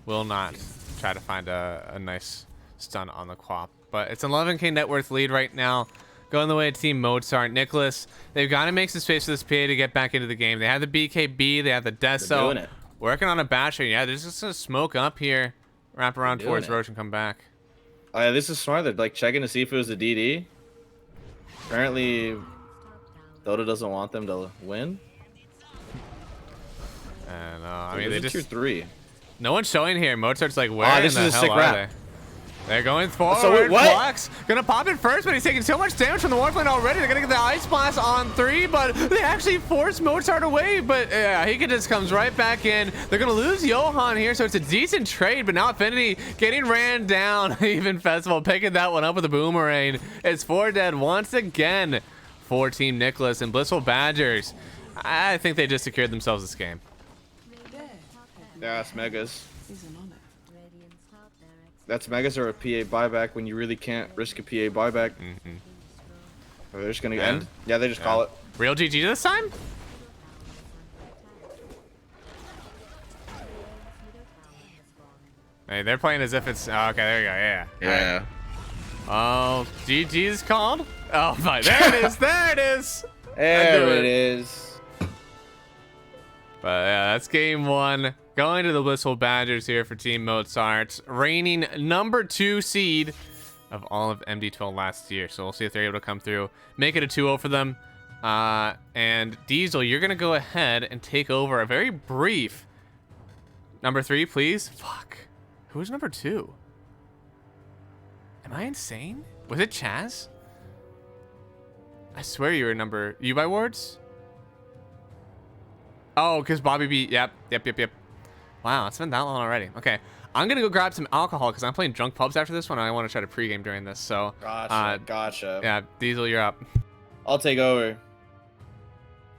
will not try to find a nice stun on the Quap, but it's an 11k net worth lead right now, going the way of Team Mozart. Nicholas, they've got to make some space for this PA to get back into the game. They have the BKB, they have the Deso, working on a basher. Yeah, they're just gonna smoke up here, wrap around towards Roche and come back. Oh yeah, this is smart. They're like checking to see if it was a DD. Apparently Dota doesn't want them to win. And I mean, they just tier 3. No one's showing here. Mozart's like, where this in the is a hell sick are wrap. they? They're going forward. So what? Flux gonna pop it first, but he's taking so much damage from the Warplane already. They're gonna get the Ice Blast on 3, but they actually force Mozart away. But he just comes right back in. They're gonna lose Johan here, so it's a decent trade. But now Affinity getting ran down. Even Festival picking that one up with a boomerang. It's 4 dead once again for Team Nicholas and Blissful Badgers. I think they just secured themselves this game. Yeah, it's Megas. That's Megas or a PA buyback when you really can't risk a PA buyback. Are they just gonna end? Yeah, they just call it. Real GG this time? Hey, they're playing as if it's... Oh, okay, there you go, yeah. Yeah. Oh, GG's called? Oh, my, there it is, there it is! There it is. But yeah, that's game 1. Going to the Blissful Badgers here for Team Mozart. Reigning number 2 seed of all of MD2L last year. So we'll see if they're able to come through. Make it a 2-0 for them. And Diesel, you're going to go ahead and take over a very brief... Number 3, please. Fuck. Who's number 2? Am I insane? Was it Chaz? I swear you were number... You by Wards? Oh, because Bobby B... Yep. Wow, it's been that long already. Okay, I'm gonna go grab some alcohol because I'm playing drunk pubs after this one, and I want to try to pregame during this. So, Gotcha. Yeah, Diesel, you're up. I'll take over.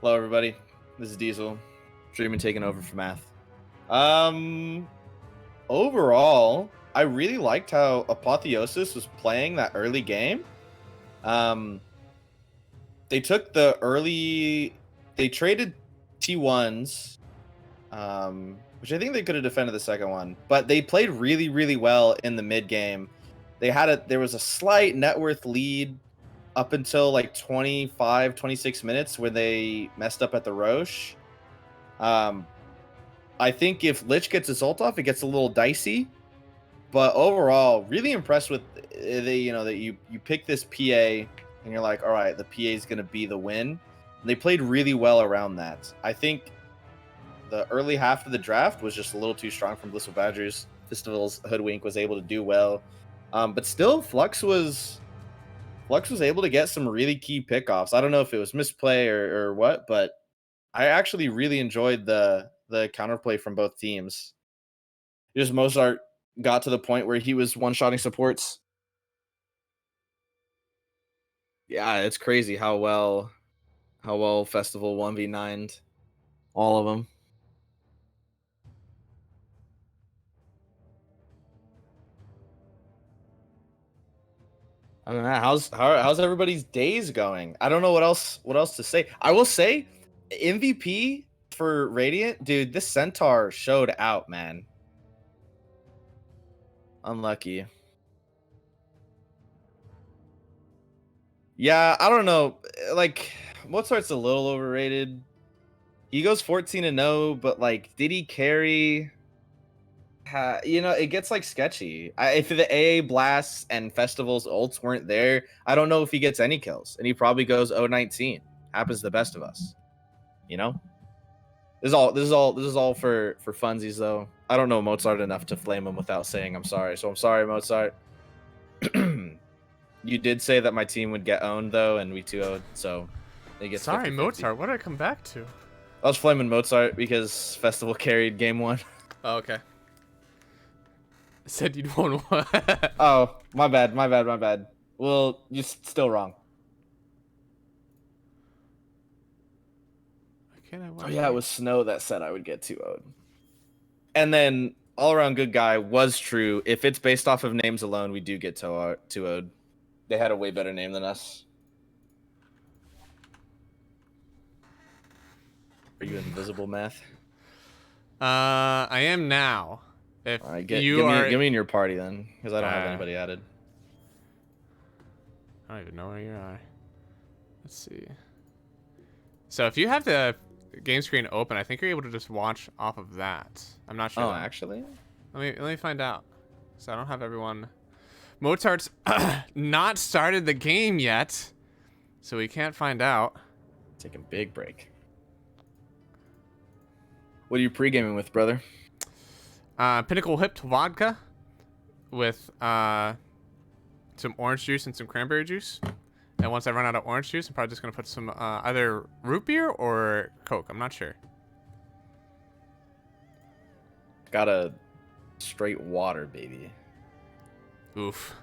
Hello, everybody. This is Diesel. Streaming taking over for Math. Overall, I really liked how Apotheosis was playing that early game. They took the early... They traded T1s, which I think they could have defended the second one, but they played really, really well in the mid game. There was a slight net worth lead up until like 25, 26 minutes where they messed up at the Roche. I think if Lich gets his ult off, it gets a little dicey, but overall, really impressed with that you pick this PA and you're like, all right, the PA is going to be the win. And they played really well around that. I think the early half of the draft was just a little too strong from Blissful Badgers. Festival's Hoodwink was able to do well, but still Flux was able to get some really key pickoffs. I don't know if it was misplay or what, but I actually really enjoyed the counterplay from both teams. Just Mozart got to the point where he was one-shotting supports. Yeah, it's crazy how well Festival 1v9'd all of them. I don't know how's everybody's days going. I don't know what else to say. I will say MVP for Radiant, dude, this Centaur showed out, man. Unlucky. Yeah, I don't know. Like, Mozart's a little overrated. He goes 14-0, but like, did he carry? You know, it gets like sketchy. If the AA blasts and festivals ults weren't there, I don't know if he gets any kills, and he probably goes 0-19. Happens to the best of us, you know. This is all for funsies though. I don't know Mozart enough to flame him without saying I'm sorry. So I'm sorry, Mozart. You did say that my team would get owned though, and we 2-0'd, so it gets Sorry, 50-50. Mozart. What did I come back to? I was flaming Mozart because Festival carried game 1. Oh, okay. I said you'd won one. Oh, my bad. Well, you're still wrong. Oh yeah, it was Snow that said I would get 2-0'd. And then all around good guy was true. If it's based off of names alone, we do get 2-0'd. They had a way better name than us. Are you invisible, Math? I am now. If All right, get me in your party then, because I don't have anybody added. I don't even know where you are. Let's see. So if you have the game screen open, I think you're able to just watch off of that. I'm not sure. Oh, though. actually? Let me find out. So I don't have everyone. Mozart's not started the game yet, so we can't find out. Taking a big break. What are you pre-gaming with, brother? Pinnacle Hipped vodka with some orange juice and some cranberry juice. And once I run out of orange juice, I'm probably just going to put some either root beer or Coke. I'm not sure. Got a straight water, baby. Oof.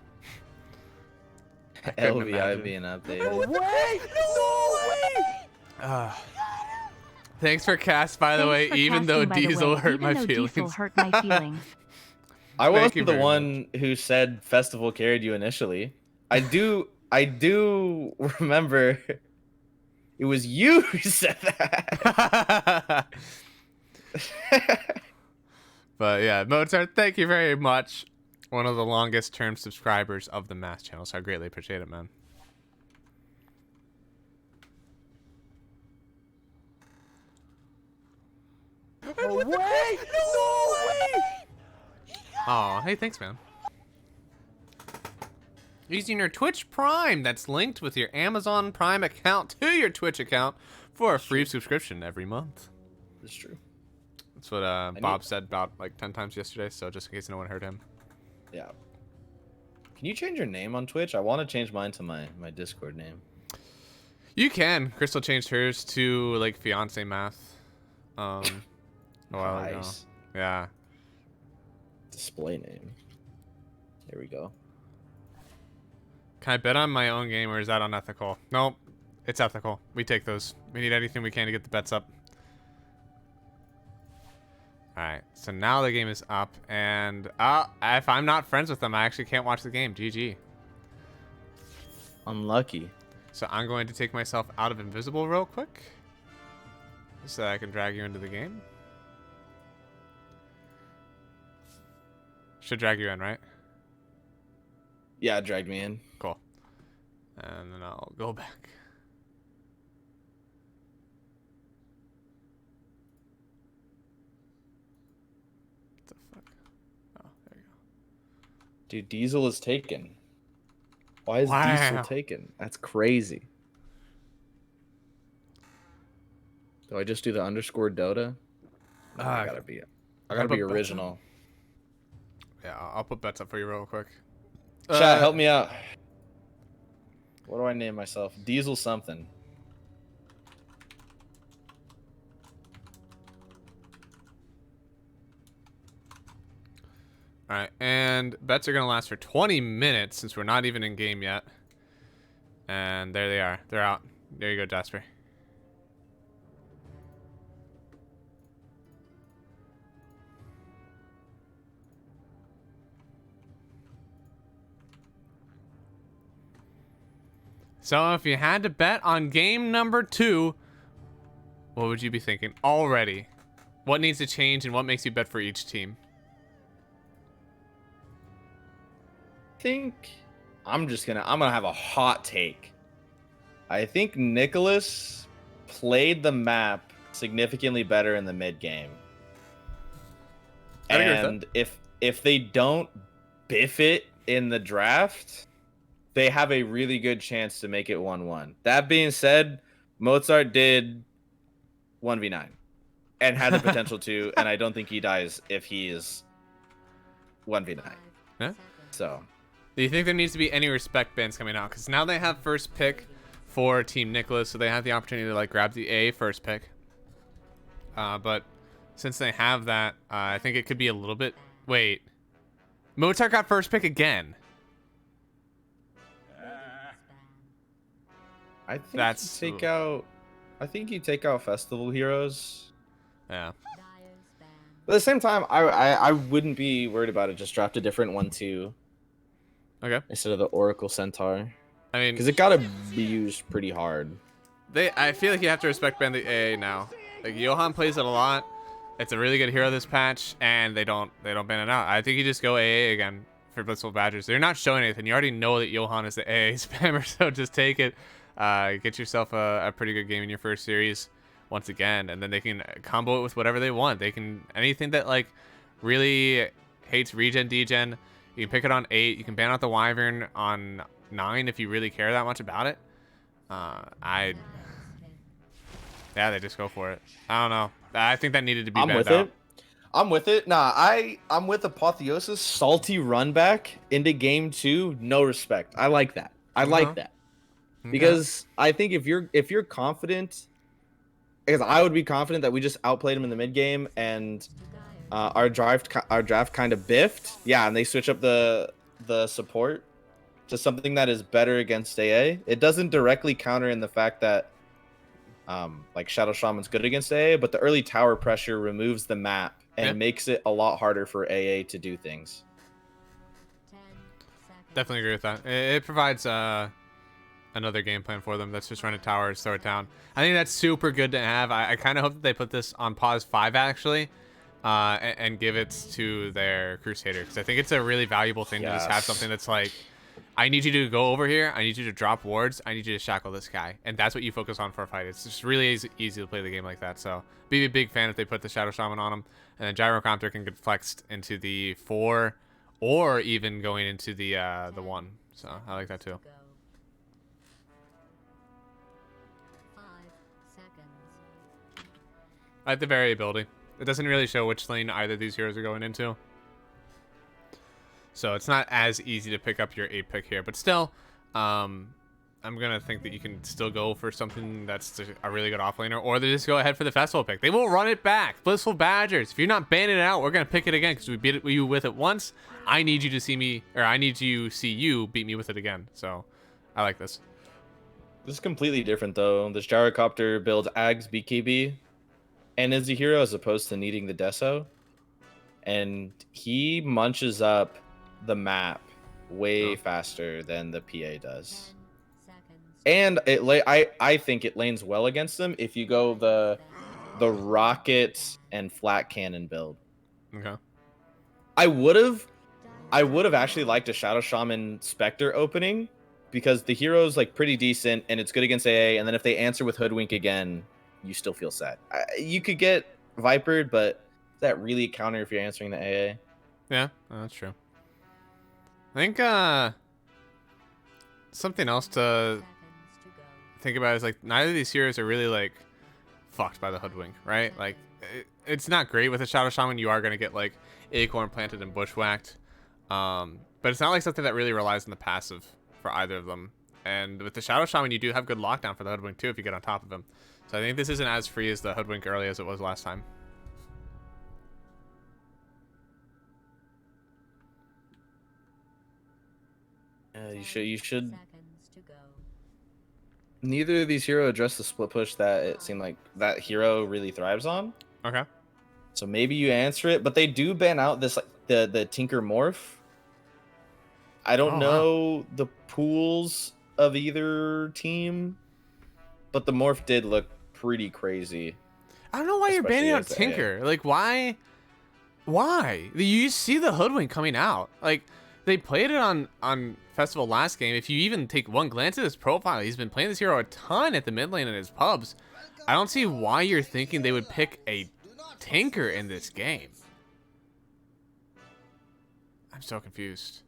LVI being updated. No way! Thanks for cast, by the way, even though Diesel hurt my feelings. Diesel hurt my feelings. I Thank you wasn't the very one who said Festival carried you initially. I do remember it was you who said that. But yeah, Mozart, thank you very much. One of the longest term subscribers of the Mass channel, so I greatly appreciate it, man. No way! No way! Oh, hey, thanks, man. Using your Twitch Prime that's linked with your Amazon Prime account to your Twitch account for a free subscription every month. That's true. That's what Bob said about like 10 times yesterday, so just in case no one heard him. Yeah. Can you change your name on Twitch? I want to change mine to my Discord name. You can. Crystal changed hers to like fiance math. A while ago. Nice. Yeah. Display name. There we go. Can I bet on my own game, or is that unethical? Nope. It's ethical. We take those. We need anything we can to get the bets up. Alright, so now the game is up, and if I'm not friends with them, I actually can't watch the game. GG. Unlucky. So I'm going to take myself out of Invisible real quick, so that I can drag you into the game. Should drag you in, right? Yeah, it dragged me in. Cool. And then I'll go back. What the fuck? Oh, there you go. Dude, Diesel is taken. Why is Wow. Diesel taken? That's crazy. Do I just do the underscore Dota? I gotta be original. Yeah, I'll put bets up for you real quick. Chat, help me out. What do I name myself? Diesel something. All right, and bets are gonna last for 20 minutes since we're not even in game yet. And there they are. They're out. There you go, Jasper. So if you had to bet on game number 2, what would you be thinking already? What needs to change and what makes you bet for each team? I think I'm gonna have a hot take. I think Nicholas played the map significantly better in the mid game. I'd agree with And if they don't biff it in the draft, they have a really good chance to make it 1-1. That being said, Mozart did 1v9 and had the potential to, and I don't think he dies if he is 1v9. Yeah. So, Do you think there needs to be any respect bans coming out? Because now they have first pick for Team Nicholas, so they have the opportunity to like grab the A first pick. But since they have that, I think it could be a little bit. Wait, Mozart got first pick again. I think That's- I think you take out Festival Heroes. Yeah. But at the same time, I wouldn't be worried about it. Just draft a different one too. Okay. Instead of the Oracle Centaur. I mean, Because it gotta be used pretty hard. I feel like you have to respect ban the AA now. Like Johan plays it a lot. It's a really good hero this patch, and they don't ban it out. I think you just go AA again for Blissful Badgers. They're not showing anything. You already know that Johan is the AA spammer, so just take it. Get yourself a pretty good game in your first series once again, and then they can combo it with whatever they want. They can anything that like really hates regen degen. You can pick it on 8. You can ban out the Wyvern on 9 if you really care that much about it. Yeah, they just go for it. I don't know. I think that needed to be banned out. I'm with it. Nah, I'm with Apotheosis. Salty run back into game 2. No respect. I like that. I like that. Because I think if you're confident, because I would be confident that we just outplayed him in the mid game and our draft kind of biffed. Yeah, and they switch up the support to something that is better against AA. It doesn't directly counter in the fact that like Shadow Shaman's good against AA, but the early tower pressure removes the map and makes it a lot harder for AA to do things. Definitely agree with that. It provides another game plan for them that's just run a tower, slow it down. I think that's super good to have. I kind of hope that they put this on pause 5 actually, and give it to their Crusader, because I think it's a really valuable thing to just have something that's like, I need you to go over here, I need you to drop wards, I need you to shackle this guy, and that's what you focus on for a fight. It's just really easy to play the game like that. So be a big fan if they put the Shadow Shaman on him, and then Gyrocopter can get flexed into the 4 or even going into the 1. So I like that too. 5 seconds. I like the variability. It doesn't really show which lane either of these heroes are going into. So it's not as easy to pick up your 8 pick here. But still, I'm going to think that you can still go for something that's a really good offlaner. Or they just go ahead for the festival pick. They will run it back. Blissful Badgers. If you're not banning it out, we're going to pick it again because we beat you with it once. I need you to see me, or I need to see you beat me with it again. So I like this. This is completely different though. This Gyrocopter builds Ags BKB and is a hero as opposed to needing the Deso. And he munches up the map way faster than the PA does. And I think it lanes well against them if you go the rocket and flat cannon build. Okay. I would have actually liked a Shadow Shaman Spectre opening because the hero's like pretty decent and it's good against AA, and then if they answer with Hoodwink again, you still feel sad. You could get Vipered, but is that really a counter if you're answering the AA? Yeah, that's true. I think something else to think about is like neither of these heroes are really like fucked by the Hoodwink, right? Like it's not great with a Shadow Shaman. You are going to get like Acorn planted and bushwhacked. But it's not like something that really relies on the passive for either of them. And with the Shadow Shaman, you do have good lockdown for the Hoodwink too if you get on top of him. So I think this isn't as free as the Hoodwink early as it was last time. You should. Seconds to go. Neither of these hero address the split push that it seemed like that hero really thrives on. Okay. So maybe you answer it, but they do ban out this like the Tinker Morph. I don't Oh, know the pools of either team, but the Morph did look pretty crazy. I don't know why you're banning out Especially as the Tinker. Like, why? Why? You see the Hoodwink coming out. Like, they played it on Festival last game. If you even take one glance at his profile, he's been playing this hero a ton at the mid lane in his pubs. I don't see why you're thinking they would pick a Tinker in this game. I'm so confused.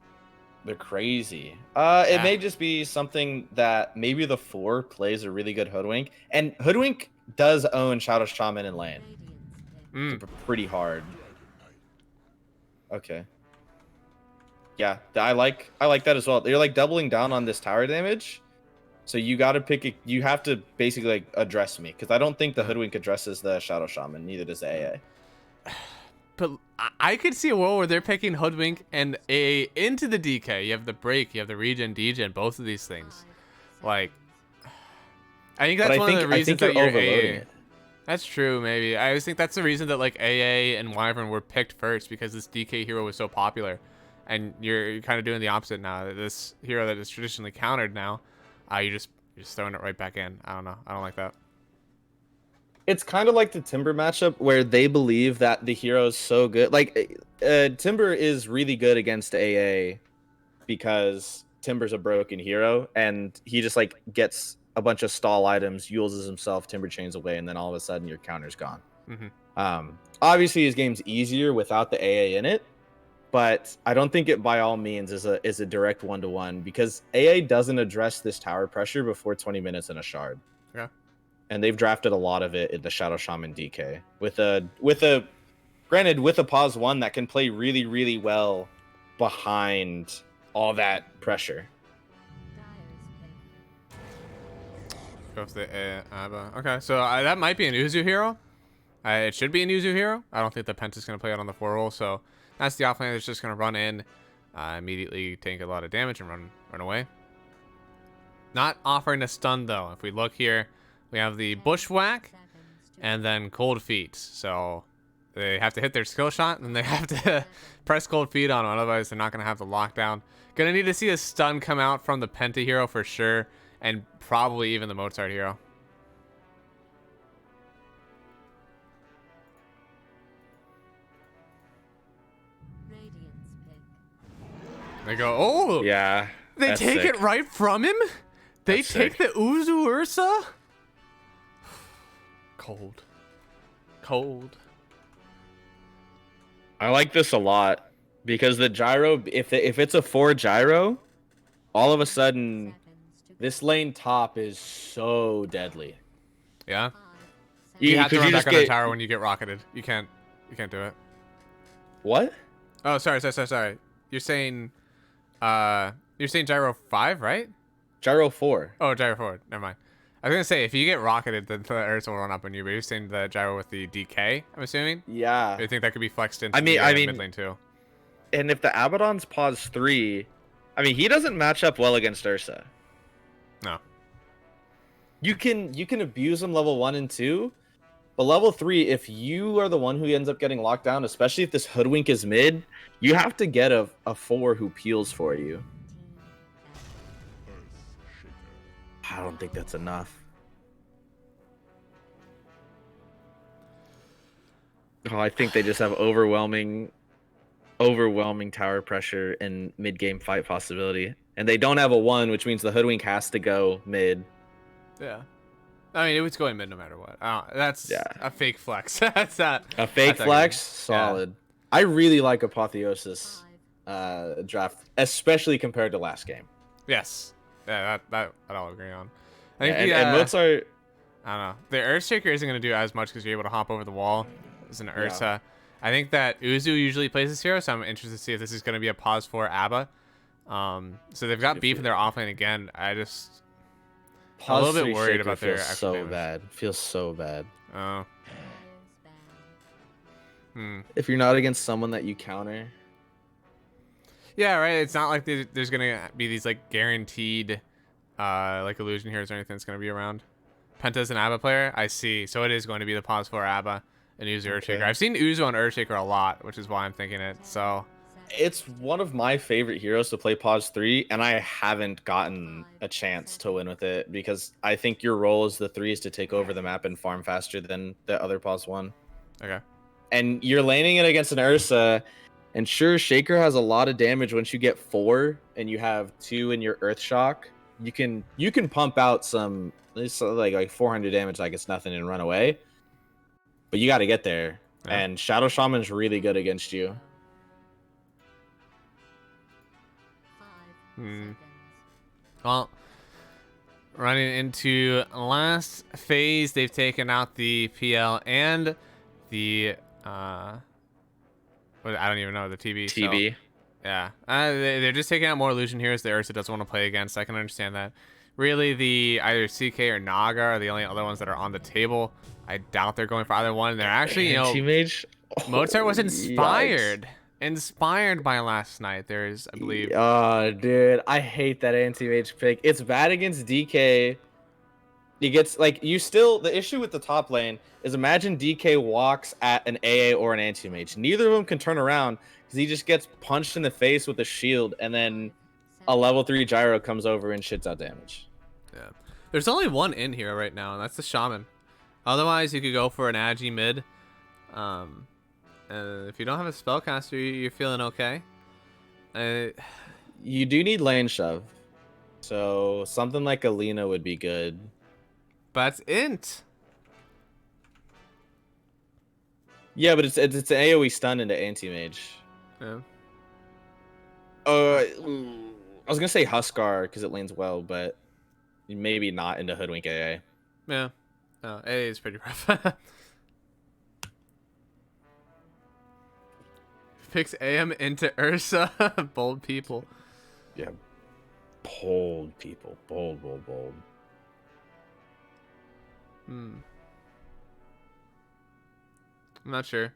They're crazy. Yeah. It may just be something that maybe the 4 plays a really good Hoodwink, and Hoodwink does own Shadow Shaman in lane. Mm. Pretty hard. Okay. Yeah, I like that as well. They're like doubling down on this tower damage, so you got to pick it. You have to basically like address me because I don't think the Hoodwink addresses the Shadow Shaman. Neither does the AA. But I could see a world where they're picking Hoodwink and AA into the DK. You have the break, you have the regen, degen, both of these things. Like, I think that's one of the reasons that you're AA. That's true, maybe. I always think that's the reason that like AA and Wyvern were picked first because this DK hero was so popular. And you're kind of doing the opposite now. This hero that is traditionally countered now, you're just throwing it right back in. I don't know. I don't like that. It's kind of like the Timber matchup where they believe that the hero is so good. Like, Timber is really good against AA because Timber's a broken hero, and he just like gets a bunch of stall items, uses himself, Timber chains away, and then all of a sudden your counter's gone. Mm-hmm. Obviously, his game's easier without the AA in it, but I don't think it by all means is a direct 1-to-1 because AA doesn't address this tower pressure before 20 minutes in a shard. Yeah. And they've drafted a lot of it in the Shadow Shaman DK with a granted with a pause 1 that can play really, really well behind all that pressure. Go for the Abba. Okay, so that might be an Uzu hero. It should be an Uzu hero. I don't think the Penta's going to play it on the 4 roll, so that's the offlane that's just going to run in, immediately take a lot of damage and run away. Not offering a stun, though. If we look here, we have the Bushwhack and then Cold Feet. So they have to hit their skill shot, and they have to press Cold Feet on them. Otherwise, they're not going to have the lockdown. Going to need to see a stun come out from the Penta hero for sure, and probably even the Mozart hero. They go, oh! Yeah. They take it right from him? They take the Uzu Ursa? Cold. Cold. I like this a lot because the gyro, if it's a 4 gyro, all of a sudden this lane top is so deadly. Yeah. You have to run you back just on the get- tower when you get rocketed. You can't do it. What? Oh, sorry. You're saying gyro 5, right? Gyro 4. Oh, gyro 4. Never mind. I was gonna say if you get rocketed, then the Ursa will run up on you. But you're saying the gyro with the DK, I'm assuming. Yeah. I think that could be flexed into I mean, mid lane too. And if the Abaddon's pause 3, I mean, he doesn't match up well against Ursa. No. You can abuse him level 1 and 2, but level 3, if you are the one who ends up getting locked down, especially if this Hoodwink is mid, you have to get a 4 who peels for you. I don't think that's enough. Oh, I think they just have overwhelming tower pressure and mid-game fight possibility. And they don't have a 1, which means the Hoodwink has to go mid. Yeah. I mean, it was going mid no matter what. That's a fake flex. That's not A fake that's flex? not Solid. I really like Apotheosis draft, especially compared to last game. Yes. Yeah, that I'll agree on. I Yeah, think and Mozart... I don't know. The Earthshaker isn't going to do as much because you're able to hop over the wall. is an Ursa. I think that Uzu usually plays this hero, so I'm interested to see if this is going to be a pause 4 ABBA. So they've got beef in their offlane again. I'm a little bit worried about their feels actual so damage. bad. Feels so bad. Oh. If you're not against someone that you counter, Yeah, right. It's not like there's gonna be these like guaranteed, like illusion heroes or anything that's gonna be around. Penta's an ABBA player. I see. So it is going to be the pause 4 ABBA and Uzu Earthshaker. I've seen Uzu on Earthshaker a lot, which is why I'm thinking it. So It's one of my favorite heroes to play pause 3, and I haven't gotten a chance to win with it because I think your role as the 3 is to take over the map and farm faster than the other pause 1. okay. And you're laning it against an Ursa, and sure, Shaker has a lot of damage once you get 4 and you have 2 in your Earth Shock. You can pump out some like 400 damage like it's nothing and run away. But you got to get there. Yeah. And Shadow Shaman's really good against you. Well, running into last phase, they've taken out the PL and the I don't even know, the TB. so- TB. yeah, they're just taking out more illusion heroes the Ursa doesn't want to play against. I can understand that. Really, the either CK or Naga are the only other ones that are on the table. I doubt they're going for either one. They're actually, Anti-mage? Mozart was Oh, inspired by last night. There's, I believe. Oh, dude, I hate that anti-mage pick. It's bad against DK. He gets like the issue with the top lane is imagine DK walks at an AA or an anti-mage. Neither of them can turn around because he just gets punched in the face with a shield, and then a level 3 gyro comes over and shits out damage. Yeah. There's only one in here right now, and that's the Shaman. Otherwise, you could go for an Agi mid. If you don't have a spellcaster, you're feeling okay. You do need lane shove, so something like Alina would be good. But it's int. Yeah, but it's an AoE stun into anti-mage. Yeah. I was gonna say Huskar because it lanes well, but maybe not into Hoodwink AA. Yeah. No, A is pretty rough. Picks AM into Ursa. Bold people. yeah, bold people, bold. I'm not sure.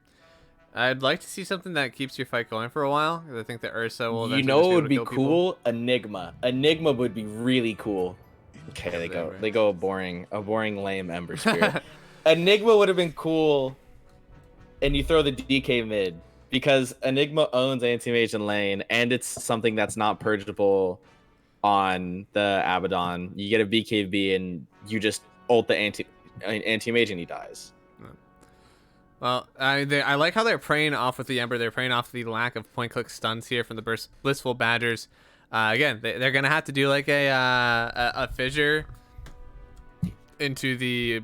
I'd like to see something that keeps your fight going for a while, because I think that Ursa will eventually You know just what able would to be kill people. cool? Enigma. Enigma would be really cool. Okay, they go a boring lame Ember Spirit. Enigma would have been cool, and you throw the DK mid because Enigma owns anti-mage and lane, and it's something that's not purgeable on the Abaddon. You get a BKB and you just ult the anti-mage and he dies. Well, I like how they're preying off with the Ember. They're preying off the lack of point-click stuns here from the Blissful Badgers. Again, they're gonna have to do like a fissure into the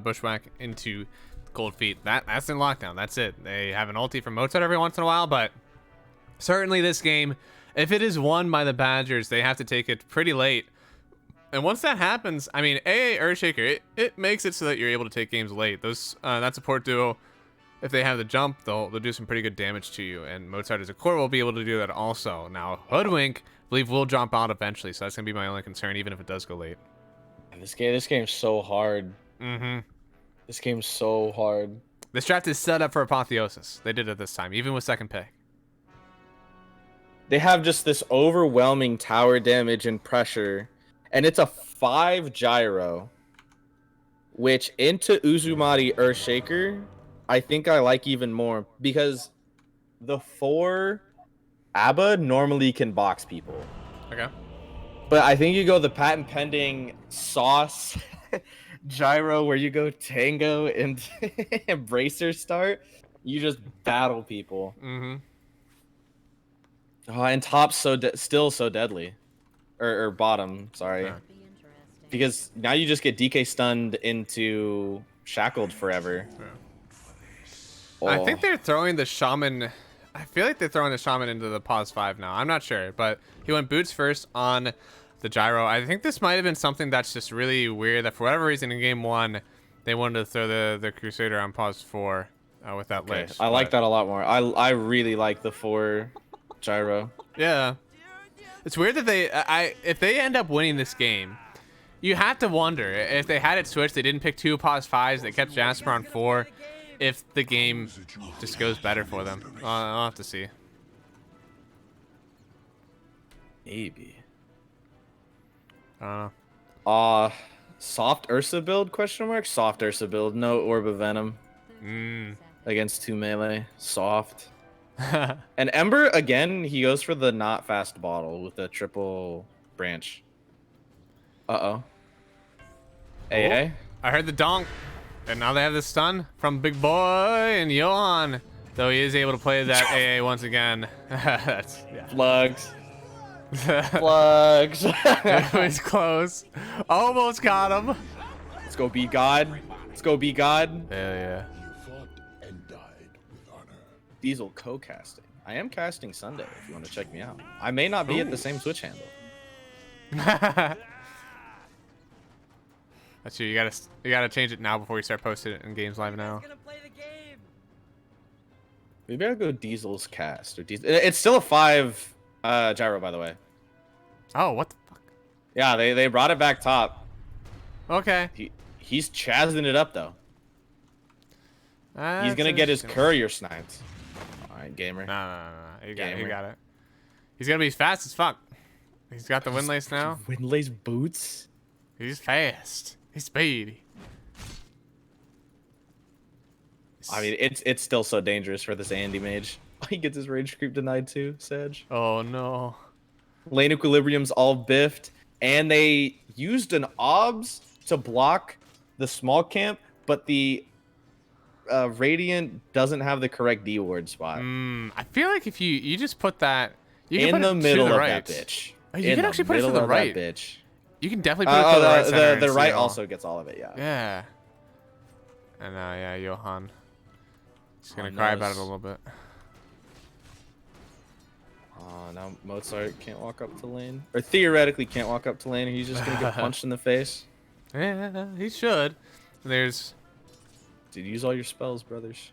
bushwhack into Cold Feet. That's in lockdown. That's it. They have an ulti from Mozart every once in a while, but certainly this game, if it is won by the Badgers, they have to take it pretty late. And once that happens, I mean, AA Earthshaker, it makes it so that you're able to take games late. That support duo, if they have the jump, they'll do some pretty good damage to you. And Mozart as a core will be able to do that also. Now, Hoodwink, I believe, will jump out eventually, so that's going to be my only concern, even if it does go late. And this game's so hard. Mm-hmm. This game's so hard. This draft is set up for apotheosis. They did it this time, even with second pick. They have just this overwhelming tower damage and pressure, and it's a 5 gyro, which into Uzumaki Earthshaker, I think I like even more because the 4 ABBA normally can box people. Okay. But I think you go the patent pending sauce gyro where you go tango and bracer start, you just battle people. Mm-hmm. Oh, and top's still so deadly. Or bottom, sorry. Yeah. Because now you just get DK stunned into shackled forever. I think they're throwing the Shaman. I feel like they're throwing the Shaman into the pause 5 now. I'm not sure, but he went boots first on the gyro. I think this might have been something that's just really weird that for whatever reason in game 1 they wanted to throw the Crusader on pause 4. with that Okay, lich. I like but- that a lot more. I really like the 4 gyro. Yeah. It's weird that if they end up winning this game, you have to wonder if they had it switched, they didn't pick 2 pause 5s, they kept Jasper on 4, if the game just goes better for them. I'll have to see. Maybe. I don't know. Soft Ursa build, question mark? Soft Ursa build, no Orb of Venom Mm. against 2 melee. Soft. And Ember, again, he goes for the not fast bottle with the triple branch. Uh-oh. AA? I heard the donk, and now they have the stun from Big Boy and Johan, though he is able to play that AA once again. That's, yeah. Slugs. Slugs. It was close. Almost got him. Let's go be God. Let's go be God. Hell yeah. Diesel co-casting. I am casting Sunday if you want to check me out. I may not be at the same Twitch handle. That's true. You gotta change it now before you start posting it in games live now. Maybe I'll go Diesel's cast or Diesel. It's still a 5 gyro, by the way. Oh, what the fuck? Yeah, they brought it back top. Okay. He's chazzing it up though. He's gonna get his courier sniped. All right, gamer. No. He got Gamer. it. He's gonna be fast as fuck. He's got the windlace now. Windlace boots. He's fast. He's speedy. I mean, it's still so dangerous for this Andy mage. He gets his rage creep denied too, Sedge. Oh no. Lane equilibrium's all biffed, and they used an obs to block the small camp, but the Radiant doesn't have the correct D ward spot. I feel like if you just put that, you can In put the it middle to the of right. that bitch. Oh, you In can the actually put it to middle the of that right. bitch. You can definitely put it to the right. center The and right seal. also gets all of it, yeah. Yeah. And yeah, Johan. Just gonna Oh, cry no, about it it's- a little bit. Now Mozart can't walk up to lane. Or theoretically can't walk up to lane. He's just going to get punched in the face. Yeah, he should. There's Dude, use all your spells, brothers.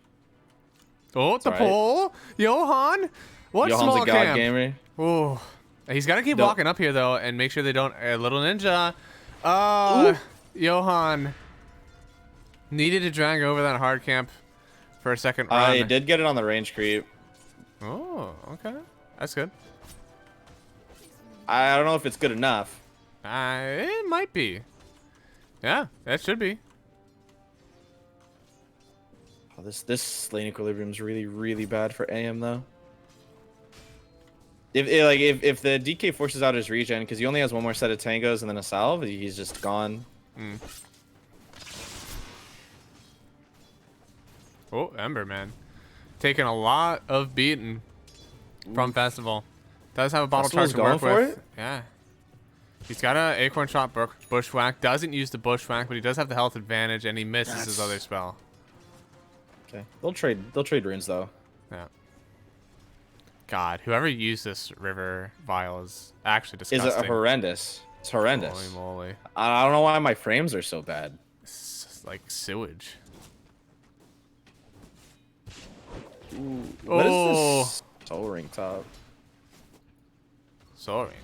the alright. pole. Johan. What Johan's small a god camp? gamer. Oh, he's got to keep No. walking up here though, and make sure they don't. Little ninja. Johan needed to drag over that hard camp for a second run. I did get it on the range creep. Oh, okay, that's good. I don't know if it's good enough. It might be. Yeah, that should be. Oh, this lane equilibrium is really bad for AM though. If the DK forces out his regen, because he only has one more set of tangos and then a salve, he's just gone. Oh, Ember, man. Taking a lot of beating from Festival. Does have a bottle charge Festival's to work going for with. it? Yeah. He's got a acorn shot bushwhack. Doesn't use the bushwhack, but he does have the health advantage, and he misses his other spell. Okay, they'll trade runes though. Yeah. God, whoever used this river vial is actually disgusting. Is it horrendous? It's horrendous. Holy moly. I don't know why my frames are so bad. It's like sewage. What is Oh. this soul ring top? Sorry.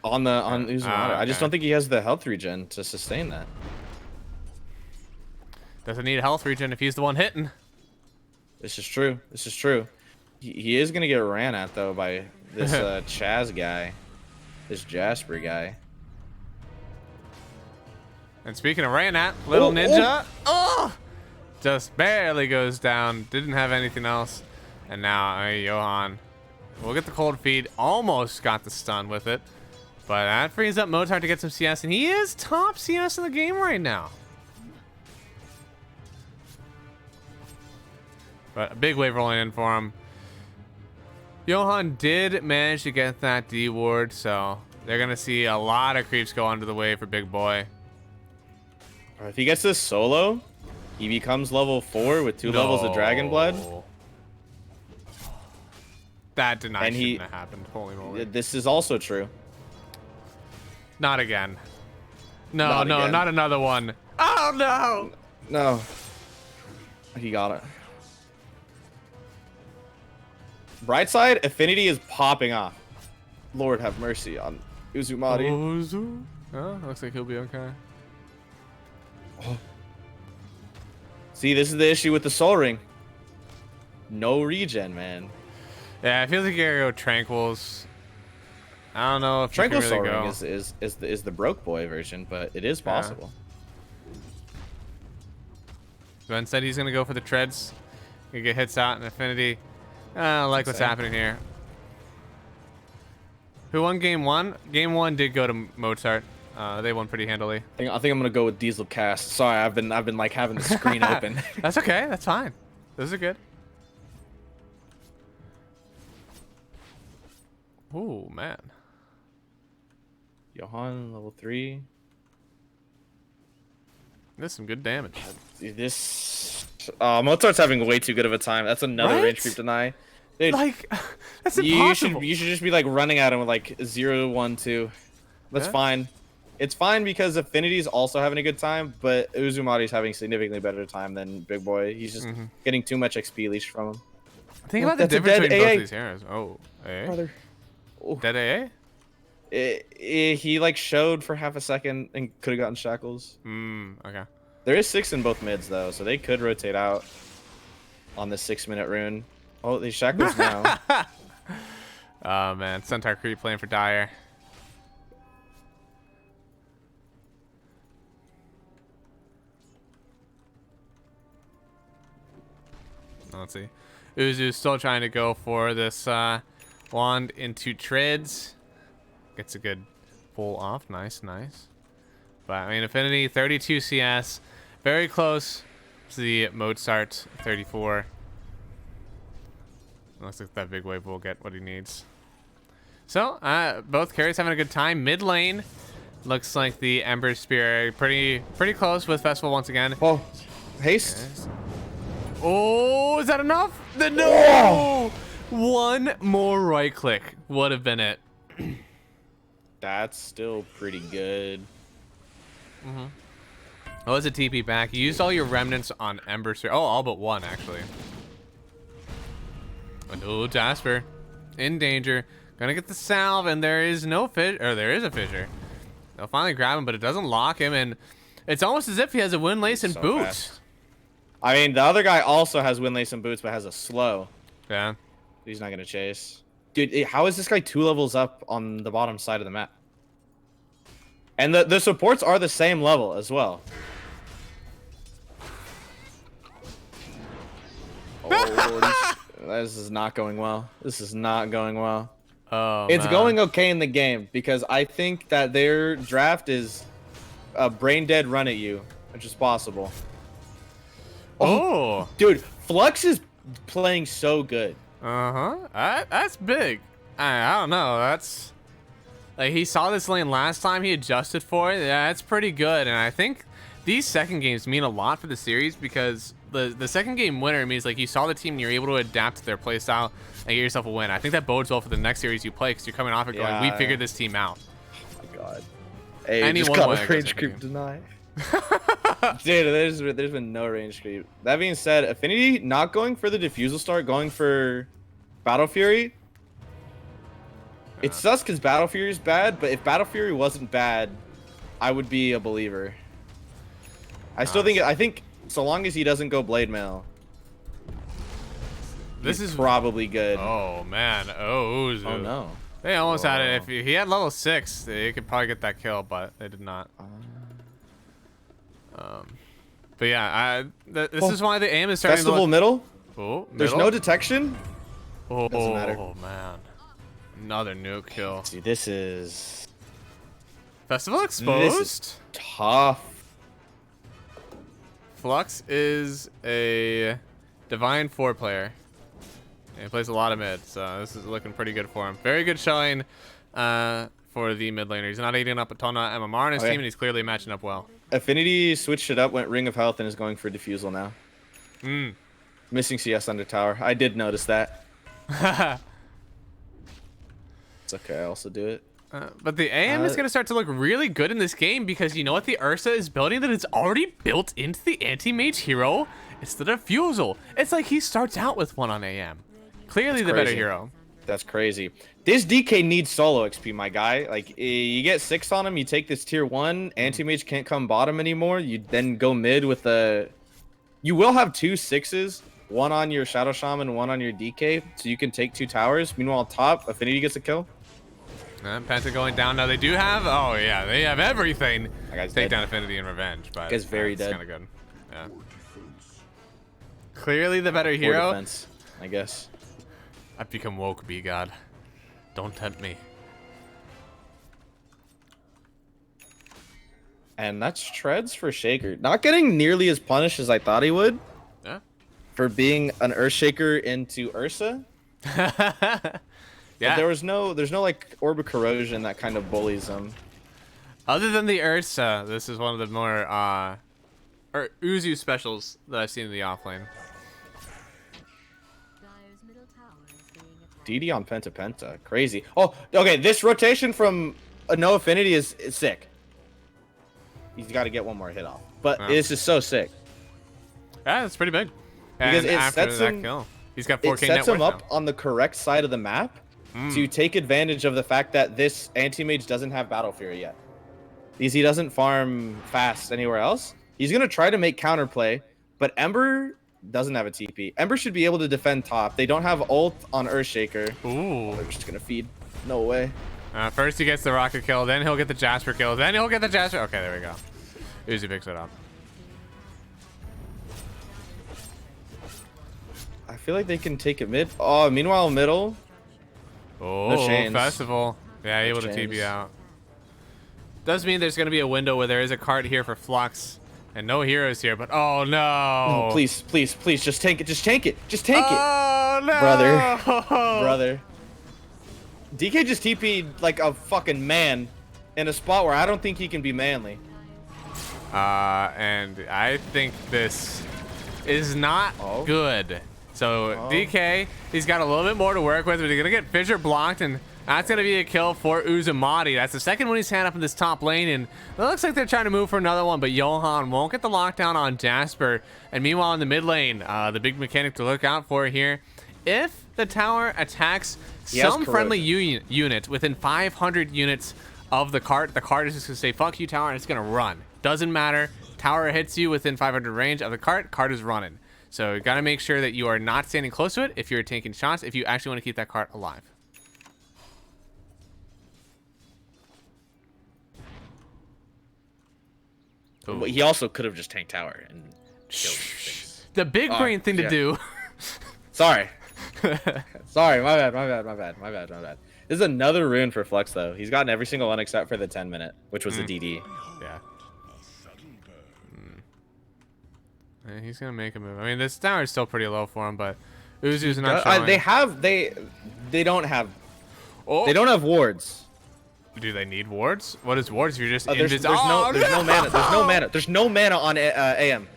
On using water. I just okay. don't think he has the health regen to sustain that. Doesn't need health regen if he's the one hitting. This is true. This is true. He is gonna get ran at though by this Chaz guy, this Jasper guy. And speaking of Raynat, little Oh, ninja, oh, just barely goes down. Didn't have anything else, and now Johan will get the cold feed. Almost got the stun with it, but that frees up Mozart to get some CS, and he is top CS in the game right now. But a big wave rolling in for him. Johan did manage to get that D ward, so they're gonna see a lot of creeps go under the wave for Big Boy. If he gets this solo, he becomes level 4 with 2 levels of Dragon Blood. No. That did not And shouldn't have happened. Holy moly. This is also true. Not again. No, Not no, again. not another one. Oh no! No. He got it. Bright side, Affinity is popping off. Lord have mercy on Uzumaki. Ozu. Oh, looks like he'll be okay. See, this is the issue with the Soul Ring. No regen, man. Yeah, it feels like you gotta go Tranquils. I don't know if Tranquil you can Soul really Ring go. is the broke boy version, but it is possible. But instead, he's gonna go for the treads. Gonna get hits out in Affinity. I don't like what's Insane. happening here. Who won game one? Game one did go to Mozart. They won pretty handily. I think I'm gonna go with Diesel Cast. Sorry, I've been like having the screen open. That's okay. That's fine. Those are good. Oh man. Johan level 3. That's some good damage. This Mozart's having way too good of a time. That's another Right? range creep deny. Dude, Like, that's you impossible. should just be like running at him with like 0, 1, 2. That's Yeah. fine. It's fine because Affinity's also having a good time, but Uzumaki's having significantly better time than Big Boy. He's just getting too much XP leash from him. Think Oh, about the that's a difference dead between both AA. of these heroes. Oh, AA? Brother. Oh. Dead AA? He like showed for half a second and could have gotten shackles. Okay. There is 6 in both mids though, so they could rotate out on the 6-minute rune. Oh, these shackles now. Oh man, Centaur Creep playing for Dire. Let's see. Uzu's still trying to go for this wand into treads. Gets a good pull off. Nice, nice. But I mean, Affinity 32 CS, very close to the Mozart 34. Looks like that big wave will get what he needs. So both carries having a good time. Mid lane looks like the Ember Spear pretty close with Festival once again. Oh, haste. Yes. Oh, is that enough? No! One more right click would have been it. That's still pretty good. Oh, it's a TP back. You used all your remnants on Ember Spear. Oh, all but one, actually. Oh, Jasper in danger. Gonna get the salve, and there is no fish, or there is a fissure. They'll finally grab him, but it doesn't lock him, and it's almost as if he has a windlace and So boots. fast. I mean, the other guy also has windlace and boots, but has a slow. Yeah. He's not gonna chase. Dude, how is this guy 2 levels up on the bottom side of the map? And the supports are the same level as well. Oh, this is not going well. This is not going well. Oh, It's man. going okay in the game because I think that their draft is a brain dead run at you, which is possible. Oh. Dude, Flux is playing so good. That's big. I don't know. That's like he saw this lane last time. He adjusted for it. Yeah, it's pretty good. And I think these second games mean a lot for the series because the second game winner means like you saw the team and you're able to adapt to their play style and get yourself a win. I think that bodes well for the next series you play because you're coming off it going, Yeah. we figured this team out. Oh my god. Hey, Any just one got way a I guess range I can creep do. deny. Dude, there's been no range creep. That being said, Affinity not going for the defusal start, going for Battle Fury. It sucks because Battle Fury is bad, but if Battle Fury wasn't bad, I would be a believer. I think so long as he doesn't go Blade Mail, This he's is probably good. Oh man. Oh, Uzu. Oh no. They almost had it. If he had level 6, they could probably get that kill, but they did not. But yeah, this is why the aim is starting Festival to middle? Oh, There's no detection? Oh, Doesn't matter. man. Another nuke kill. See, this is Festival exposed? tough. Flux is a Divine 4 player. And he plays a lot of mid, so this is looking pretty good for him. Very good showing for the mid laner. He's not eating up a ton of MMR on his Okay. team, and he's clearly matching up well. Affinity switched it up, went Ring of Health, and is going for Diffusal now. Missing CS under tower. I did notice that. It's okay, I also do it. But the AM is going to start to look really good in this game because you know what the Ursa is building that it's already built into the anti-mage hero? It's the Diffusal. It's like he starts out with one on AM. Clearly the better hero. That's crazy. This DK needs solo XP, my guy. Like, you get 6 on him, you take this tier 1, anti-mage can't come bottom anymore. You then go mid with the... You will have 2 6s, one on your Shadow Shaman, one on your DK, so you can take 2 towers. Meanwhile, top, Affinity gets a kill. Penta going down now. They do have... Oh, yeah. They have everything. That guy's Take dead. down Affinity and Revenge. But That guy's very dead. kind of good. Yeah. Clearly the better Poor hero. defense, I guess. I've become woke, be God. Don't tempt me. And that's Treads for Shaker. Not getting nearly as punished as I thought he would Yeah. for being an Earthshaker into Ursa. Yeah. But there's no like Orb of Corrosion that kind of bullies him. Other than the Ursa, this is one of the more or Uzu specials that I've seen in the offlane. Dire's middle tower is being attacked. DD on Penta Penta. Crazy. Oh, okay. This rotation from no Affinity is sick. He's got to get one more hit off. But Oh. it's just so sick. Yeah, it's pretty big. Because And it after sets that him- kill, he's got It 4K sets net him worth up on the correct side of the map to take advantage of the fact that this anti-mage doesn't have Battle Fury yet. Because he doesn't farm fast anywhere else. He's going to try to make counterplay, but Ember doesn't have a TP. Ember should be able to defend top. They don't have ult on Earthshaker. now. Ooh. They're just going to feed. No way. First he gets the rocket kill, then he'll get the Jasper kill, then he'll get the Jasper. Okay, there we go. Uzi picks it up. I feel like they can take it mid. Oh, meanwhile, middle. Oh, chains. Festival. Yeah, able to chains. TP out. Does mean there's going to be a window where there is a card here for Flux. And no heroes here, but oh no. Oh, please, please, please, just tank it. Just tank it. Just tank it. Oh no. Brother. Brother. DK just TP'd like a fucking man in a spot where I don't think he can be manly. And I think this is not good. So DK, he's got a little bit more to work with, but he's gonna get Fissure blocked, and that's gonna be a kill for Uzumaki. That's the second one he's had up in this top lane, and it looks like they're trying to move for another one, but Johan won't get the lockdown on Jasper. And meanwhile in the mid lane, the big mechanic to look out for here, if the tower attacks some friendly unit within 500 units of the cart is just gonna say fuck you tower, and it's gonna run. Doesn't matter. Tower hits you within 500 range of the cart is running. So you gotta make sure that you are not standing close to it if you're taking shots, if you actually want to keep that cart alive. Ooh. He also could have just tanked tower and killed things. The big brain thing to yeah. do. Sorry. Sorry, my bad. This is another rune for Flux, though. He's gotten every single one except for the 10-minute, which was the DD. Yeah. Yeah, he's gonna make a move. I mean, this tower is still pretty low for him, but Uzu's not showing. They don't have Oh. they don't have wards. Do they need wards? What is wards? If you're just There's no mana. There's no mana on AM.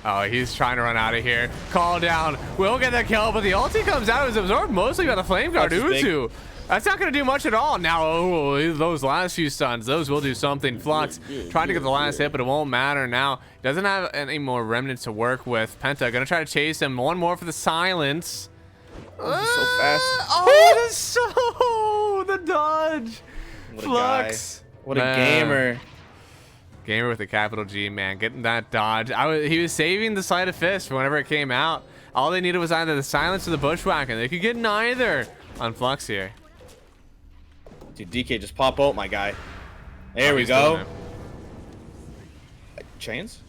Oh, he's trying to run out of here. Call down. We'll get the kill, but the ulti comes out. It was absorbed mostly by the flame guard Flux is Uzu. That's not going to do much at all. Now, those last few stuns, those will do something. Flux trying to get the last hit, but it won't matter now. Doesn't have any more remnants to work with. Penta going to try to chase him. One more for the silence. He's so fast. Oh, the dodge. What a Flux. guy. What a gamer. Gamer with a capital G, man. Getting that dodge. He was saving the sleight of fist for whenever it came out. All they needed was either the silence or the bushwhack, and they could get neither on Flux here. Dude, DK, just pop out, my guy. There we go. Chains?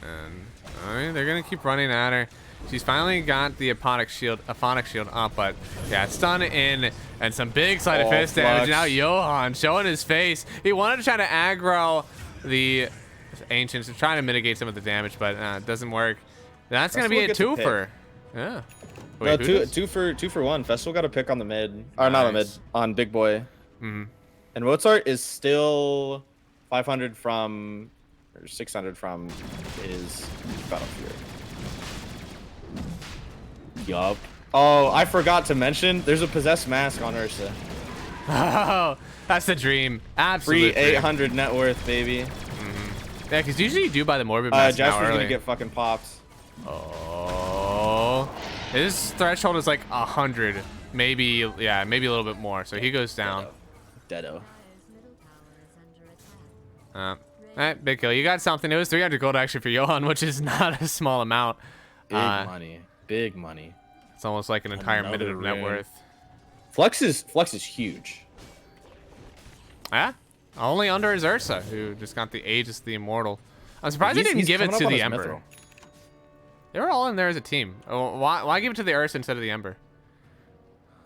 And all right, they're gonna keep running at her. She's finally got the Aponic shield up, but yeah, stun in and some big sleight of fist damage. Now Johan showing his face. He wanted to try to aggro the Ancients to try to mitigate some of the damage, but it doesn't work. That's gonna be a twofer. Yeah. Wait, no, two for one. Festival got a pick on the mid, or not on mid, on Big Boy. And Mozart is still 500 from, or 600 from his Battle Fury. Yup. Oh, I forgot to mention, there's a possessed mask on Ursa. Oh, that's the dream. Absolutely. Free 800 net worth, baby. Yeah, because usually you do buy the morbid mask now Jasper's early. gonna get fucking popped. Oh, his threshold is like 100, maybe. Yeah, maybe a little bit more. So he goes down. Deado. All right, big kill. You got something. It was 300 gold actually for Johan, which is not a small amount. Big money. Big money. It's almost like an entire minute of net rune. worth. Flux is huge. Yeah, only under his Ursa, who just got the Aegis the Immortal. I'm surprised they didn't He's give it coming to up on the his Ember. mithril. They were all in there as a team. Oh, why give it to the Ursa instead of the Ember?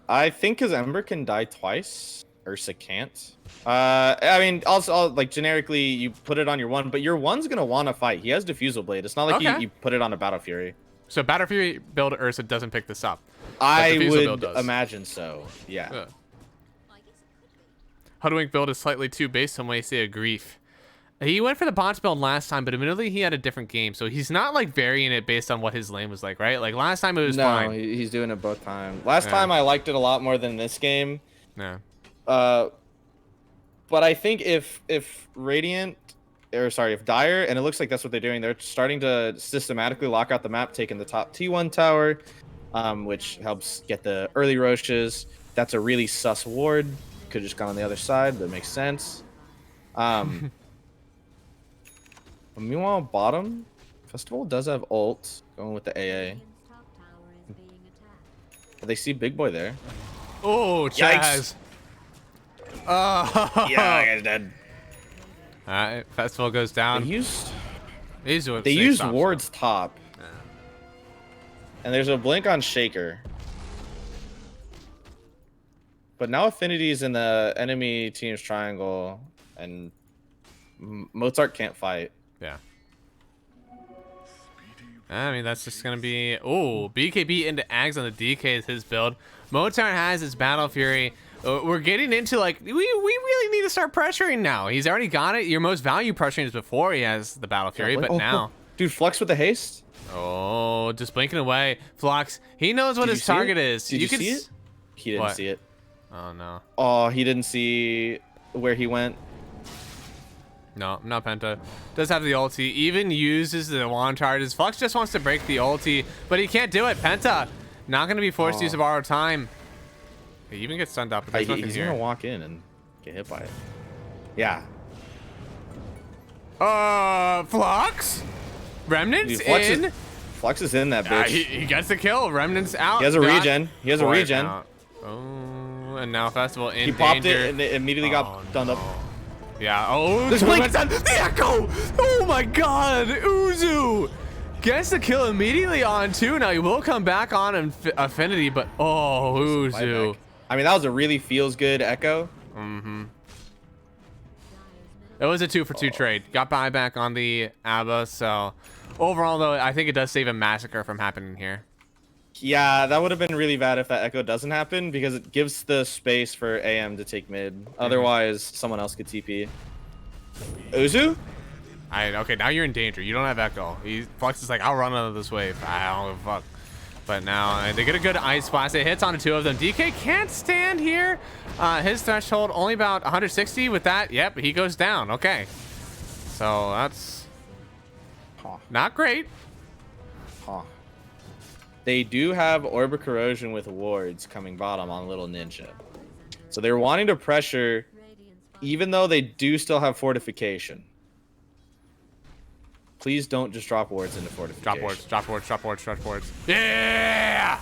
I think because Ember can die twice, Ursa can't. I mean, also like generically, you put it on your one, but your one's gonna want to fight. He has Diffusal Blade. It's not like Okay. you put it on a Battle Fury. So Battle Fury build Ursa doesn't pick this up. I Diffusal build would does. imagine so. Yeah. Yeah. Hoodwink build is slightly too base. Some may say a grief. He went for the bots build last time, but admittedly he had a different game, so he's not like varying it based on what his lane was like, right? Like last time it was No, fine. he's doing it both times. Last Yeah. time I liked it a lot more than this game. Yeah. But I think if Radiant, or sorry, if Dire, and it looks like that's what they're doing, they're starting to systematically lock out the map, taking the top T1 tower, which helps get the early Roches. That's a really sus ward. Could have just gone on the other side. That makes sense. Meanwhile, bottom, Festival does have ult, going with the AA. But they see Big Boy there. Oh, Chaz. Oh. Yeah, guy's dead. All right, Festival goes down. They used They used wards top. And there's a blink on Shaker. But now Affinity's in the enemy team's triangle, and Mozart can't fight. Yeah. I mean, that's just going to be... Oh, BKB into Ags on the DK is his build. Mozart has his Battle Fury. We're getting into, like... We really need to start pressuring now. He's already got it. Your most value pressuring is before he has the Battle Fury, but now... Dude, Flux with the haste? Oh, just blinking away. Flux, he knows what his target is. Did you can see it? He didn't What? see it. Oh, no. Oh, he didn't see where he went. No, not Penta. Does have the ulti. Even uses the wand charges. Flux just wants to break the ulti, but he can't do it. Penta, not going to be forced to use a borrowed time. He even gets stunned up, but there's nothing He's here. gonna walk in and get hit by it. Yeah. Flux? Remnants Dude, Flux in. Flux is in that bitch. He gets the kill. Remnants out. He has a Got regen. He has a Void regen. out. Oh, and now Festival in He popped danger. it and it immediately got stunned up. Yeah. Oh, There's two Blink. minutes on the Echo. Oh my God, Uzu gets the kill immediately on two. Now he will come back on Affinity, but oh, Uzu. I mean, that was a really feels good echo. It was a 2-for-2 trade. Got buyback on the ABBA, so overall though, I think it does save a massacre from happening here. Yeah, that would have been really bad if that echo doesn't happen because it gives the space for AM to take mid. Otherwise, someone else could TP. Uzu? Okay, now you're in danger. You don't have Echo. Flux is like, I'll run out of this wave. I don't give a fuck. But now they get a good ice blast. It hits onto two of them. DK can't stand here. His threshold only about 160 with that. Yep, he goes down. Okay. So that's not great. They do have Orb of Corrosion with wards coming bottom on Little Ninja. So they're wanting to pressure, even though they do still have Fortification. Please don't just drop wards into Fortification. Drop wards, drop wards, drop wards, drop wards. Yeah!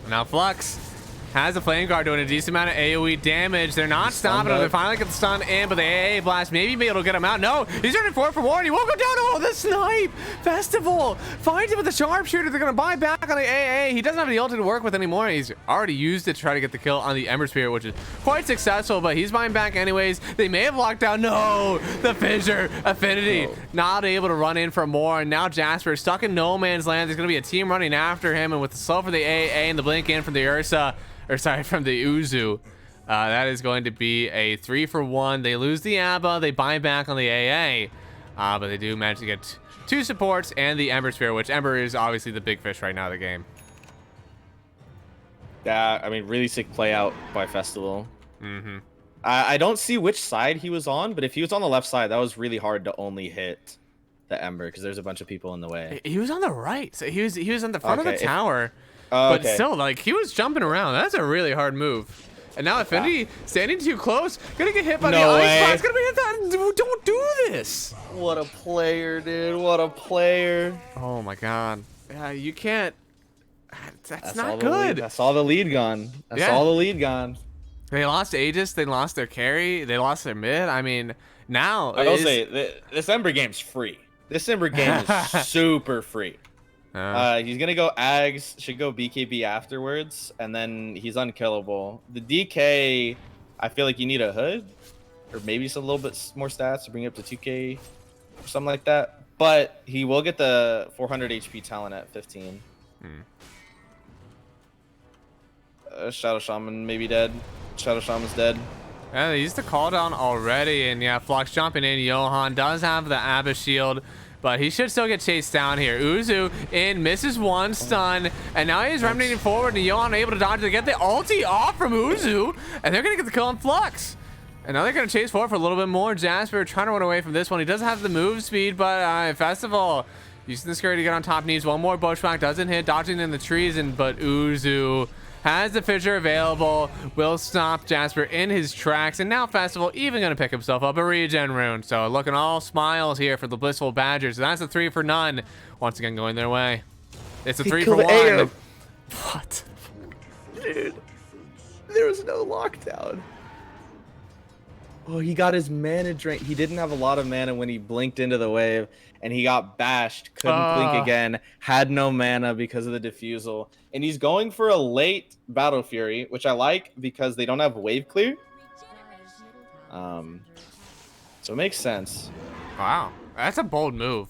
Now Flux has a Flame Guard doing a decent amount of AoE damage. They're not stopping him. They finally get the stun in, but the AA blast maybe be able to get him out. No, he's running forward for one. He won't go down. Oh, the snipe! Festival finds him with the sharpshooter. They're going to buy back on the AA. He doesn't have the ult to work with anymore. He's already used it to try to get the kill on the Ember Spirit, which is quite successful, but he's buying back anyways. They may have locked down. No, the Fissure Affinity not able to run in for more. And now Jasper is stuck in no man's land. There's going to be a team running after him, and with the slow for the AA and the blink in from the Ursa, or sorry, from the Uzu, that is going to be a 3-for-1. They lose the ABBA, they buy back on the AA, but they do manage to get two supports and the Ember Spirit, which Ember is obviously the big fish right now of the game. Yeah, I mean, really sick play out by Festival. Mm-hmm. I don't see which side he was on, but if he was on the left side, that was really hard to only hit the Ember because there's a bunch of people in the way. He was on the right, so he was on the front of the Okay, tower, Oh, but okay. still, like, he was jumping around. That's a really hard move. And now Affinity standing too close, gonna get hit by the No ice way. box. Gonna be hit. Don't do this. What a player, dude. What a player. Oh my god. Yeah, you can't. That's all not the lead- good. That's all the lead gone. That's Yeah. all the lead gone. They lost Aegis. They lost their carry. They lost their mid. I mean, now I will say, this Ember game's free. This Ember game is super free. He's gonna go Ags, should go BKB afterwards, and then he's unkillable. The DK, I feel like you need a hood, or maybe some little bit more stats to bring it up to 2K, or something like that. But he will get the 400 HP talent at 15. Shadow Shaman maybe dead. Shadow Shaman's dead. Yeah, they used the call down already, and yeah, Flux jumping in. Johan does have the Abyss shield, but he should still get chased down here. Uzu in, misses one stun, and now he's remedying forward, and Johan able to dodge to get the ulti off from Uzu, and they're gonna get the kill on Flux. And now they're gonna chase forward for a little bit more. Jasper trying to run away from this one. He doesn't have the move speed, but Festival using the scurry to get on top. Needs one more bushwhack, doesn't hit, dodging in the trees, but Uzu has the fissure available, will stop Jasper in his tracks, and now Festival even gonna pick himself up a regen rune. So looking all smiles here for the Blissful Badgers. That's a 3 for none. Once again going their way. It's a 3 for 1. What? Dude, there was no lockdown. Oh, he got his mana drain. He didn't have a lot of mana when he blinked into the wave, and he got bashed. Couldn't blink again. Had no mana because of the diffusal. And he's going for a late Battle Fury, which I like because they don't have wave clear. So it makes sense. Wow, that's a bold move.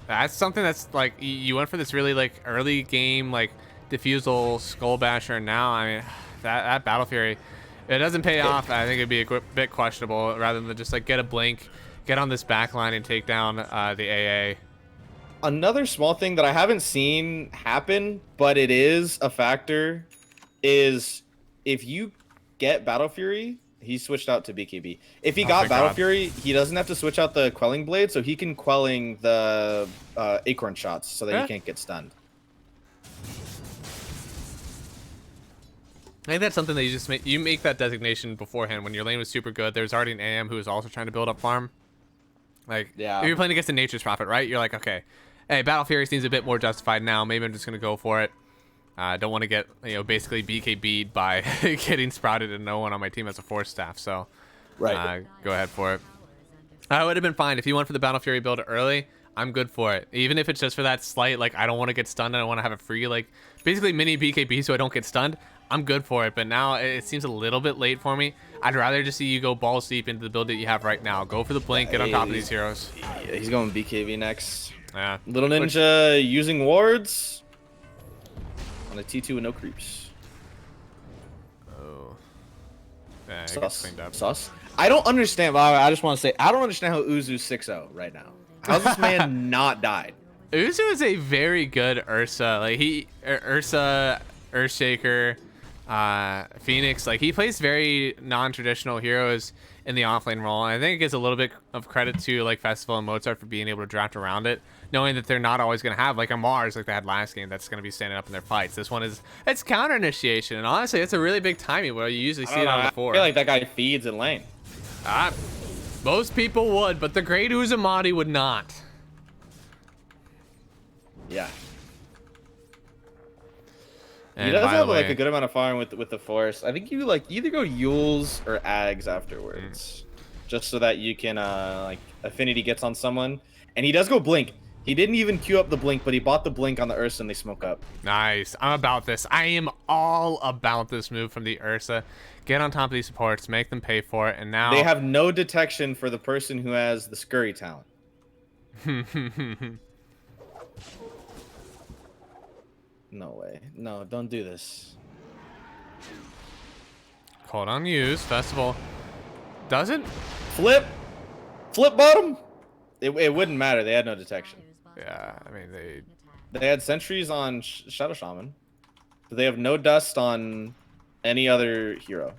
That's something that's like, you went for this really like early game like diffusal skull basher, and now I mean that Battle Fury, it doesn't pay off. I think it'd be a bit questionable rather than just like get a blink, get on this back line and take down the AA. Another small thing that I haven't seen happen, but it is a factor, is if you get Battle Fury, he switched out to BKB. If he got Battle Fury, he doesn't have to switch out the Quelling Blade, so he can Quelling the Acorn shots so that he can't get stunned. I think that's something that you just make that designation beforehand when your lane was super good. There's already an AM who was also trying to build up farm. Like, if you're playing against a Nature's Prophet, right? You're like, okay, hey, Battle Fury seems a bit more justified now. Maybe I'm just gonna go for it. I don't want to get, basically BKB'd by getting sprouted and no one on my team has a force staff. So, go ahead for it. I would have been fine if you went for the Battle Fury build early. I'm good for it, even if it's just for that slight, like, I don't want to get stunned. I want to have a free, like, basically mini BKB so I don't get stunned. I'm good for it, but now it seems a little bit late for me. I'd rather just see you go balls deep into the build that you have right now. Go for the blink, get on top of these heroes. Yeah, he's going BKB next. Yeah. Little Ninja using wards on a T2 with no creeps. Oh. Yeah, it gets cleaned up. Sus. I don't understand. I just want to say, I don't understand how Uzu's 6-0 right now. How's this man not died? Uzu is a very good Ursa. Like, Ursa, Earthshaker, Phoenix, like, he plays very non-traditional heroes in the offlane role. And I think it gives a little bit of credit to like Festival and Mozart for being able to draft around it, knowing that they're not always going to have like a Mars like they had last game that's going to be standing up in their fights. This one it's counter initiation, and honestly, it's a really big timing where you usually see it on the 4. I feel like that guy feeds in lane. Most people would, but the great Uzumaki would not. Yeah. And he does by the have like way- a good amount of farm with the force. I think you like either go Yules or Ags afterwards, just so that you can like affinity gets on someone. And he does go blink. He didn't even queue up the blink, but he bought the blink on the Ursa and they smoke up. Nice. I'm about this. I am all about this move from the Ursa. Get on top of these supports, make them pay for it, and now They have no detection for the person who has the scurry talent. No way. No, don't do this. Called on use. Festival doesn't. Flip bottom. It wouldn't matter. They had no detection. Yeah, I mean They had sentries on Shadow Shaman. They have no dust on any other hero.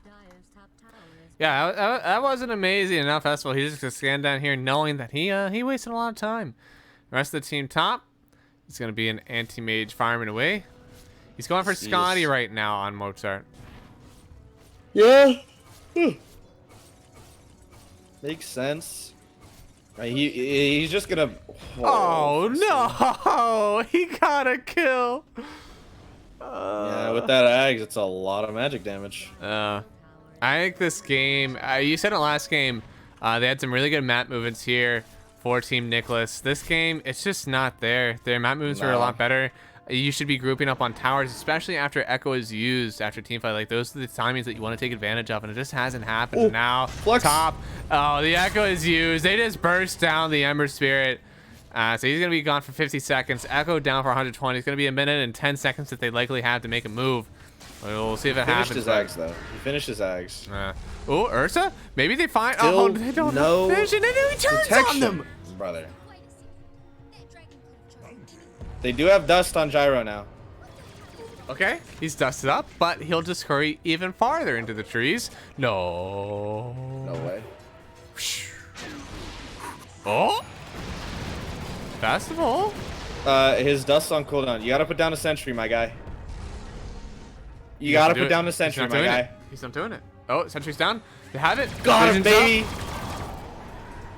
Dire's top tower is Yeah, that wasn't amazing enough festival. He's just gonna stand down here knowing that he wasted a lot of time. The rest of the team top is gonna be an anti-mage farming away. He's going for Jeez. Scotty right now on Mozart. Yeah. Makes sense. He's just gonna. Oh no! He got a kill. Yeah, with that Ags, it's a lot of magic damage. I think this game. You said it last game. They had some really good map movements here for Team Nicholas. This game, it's just not there. Their map movements were a lot better. You should be grouping up on towers, especially after Echo is used after team fight. Like, those are the timings that you want to take advantage of, and it just hasn't happened. Ooh, now, Flux. top. Oh, the Echo is used. They just burst down the Ember Spirit. So he's going to be gone for 50 seconds. Echo down for 120. It's going to be a minute and 10 seconds that they likely have to make a move. We'll see if it happens. Finished his Ags, though. He finished his Ags. Oh, Ursa? Maybe they find. Still Oh, they don't no have vision, and he turns on them. Brother. They do have dust on Gyro now. Okay, he's dusted up, but he'll just hurry even farther into the trees. No. No way. Oh. Festival. His dust's on cooldown. You gotta put down a sentry, my guy. You gotta put down a sentry, my guy. He's not doing it. Oh, sentry's down. They have it. Got him, Vision's up. baby.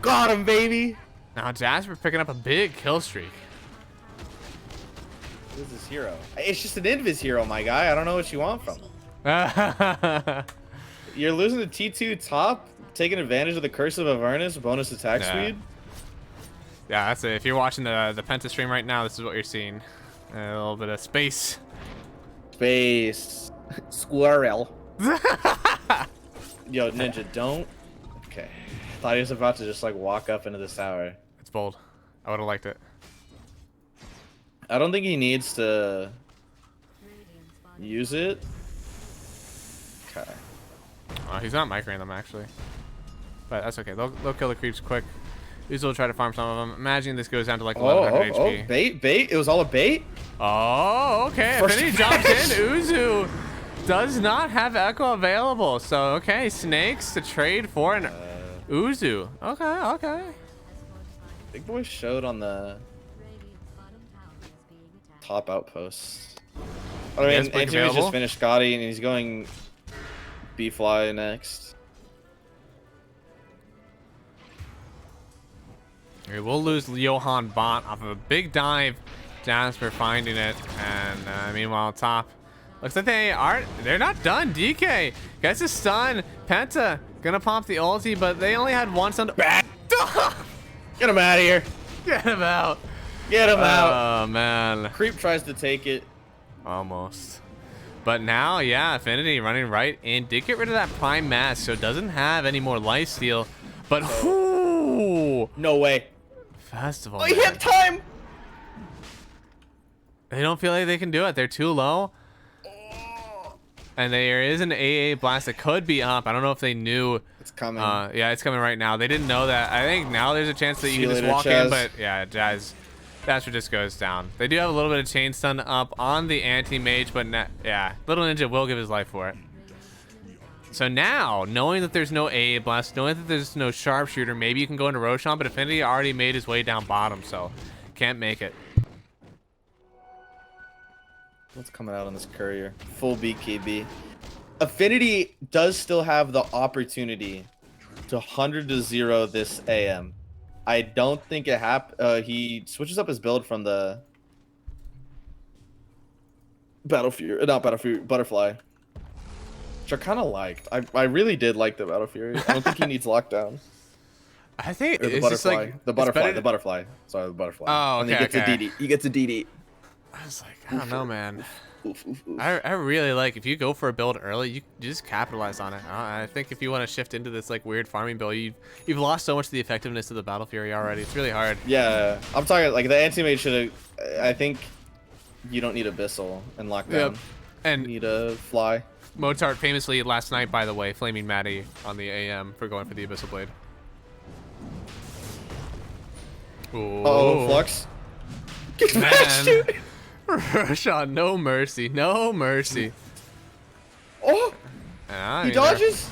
Got him, baby. Now Jasper picking up a big kill streak. This is his hero. It's just an invis hero, my guy. I don't know what you want from him. You're losing to T2 top, taking advantage of the Curse of Avernus bonus attack speed. Yeah, that's it. If you're watching the Penta stream right now, this is what you're seeing. A little bit of space. Space. Squirrel. Yo, Ninja, don't. Okay. I thought he was about to just like walk up into this tower. It's bold. I would have liked it. I don't think he needs to use it. Okay. He's not microing them actually, but that's okay. They'll kill the creeps quick. Uzu will try to farm some of them. Imagine this goes down to like 1100 HP. Bait. It was all a bait. Oh, okay. First If he jumps in, Uzu does not have Echo available. So, okay, Snakes to trade for an Uzu. Okay. Big boy showed on the Radiant's bottom tower is being attacked. top outposts. I Yes, mean, Blink Antima's available. just finished Scotty, and he's going B-Fly next. We will lose Johan Bot off of a big dive. Jasper finding it, and meanwhile top looks like they're not done. DK gets a stun. Penta gonna pop the ulti, but they only had one stun. Get him out of here. Get him out. Get him out. Oh man, Creep tries to take it. almost. But now, yeah, Affinity running right in. Did get rid of that prime mask, so doesn't have any more lifesteal. But whoo, No way. Festival. Oh, he man. had time. They don't feel like they can do it. They're too low. And there is an AA blast that could be up. I don't know if they knew. It's coming. Yeah, it's coming right now. They didn't know that. I think now there's a chance that See you you can just later, walk Chaz. in, but yeah, Jasper just goes down. They do have a little bit of chain stun up on the anti-mage, but yeah, Little Ninja will give his life for it. So now, knowing that there's no AA blast, knowing that there's no sharpshooter, maybe you can go into Roshan, but Affinity already made his way down bottom, so can't make it. What's coming out on this courier? Full BKB. Affinity does still have the opportunity to 100-0 this AM. I don't think it he switches up his build from the Butterfly. Which I kind of liked. I really did like the Battle Fury. I don't think he needs lockdown. I think Or the it's Butterfly. just like the it's Butterfly. better The Butterfly. Sorry, the Butterfly. Oh, And he okay, gets a DD. He gets a DD. I was like, I don't know, man. Oof, oof, oof. I really like if you go for a build early, you just capitalize on it. I think if you want to shift into this like weird farming build, you've lost so much of the effectiveness of the Battle Fury already. It's really hard. Yeah, I'm talking like the anti-mage should have. I think you don't need Abyssal and lockdown. Yep. You And need a fly. Mozart famously last night, by the way, flaming Maddie on the AM for going for the Abyssal Blade. Ooh. Oh, Flux. Get Man. back, dude. Roshan, no mercy, no mercy. Oh, Ah, he I mean, they're dodges.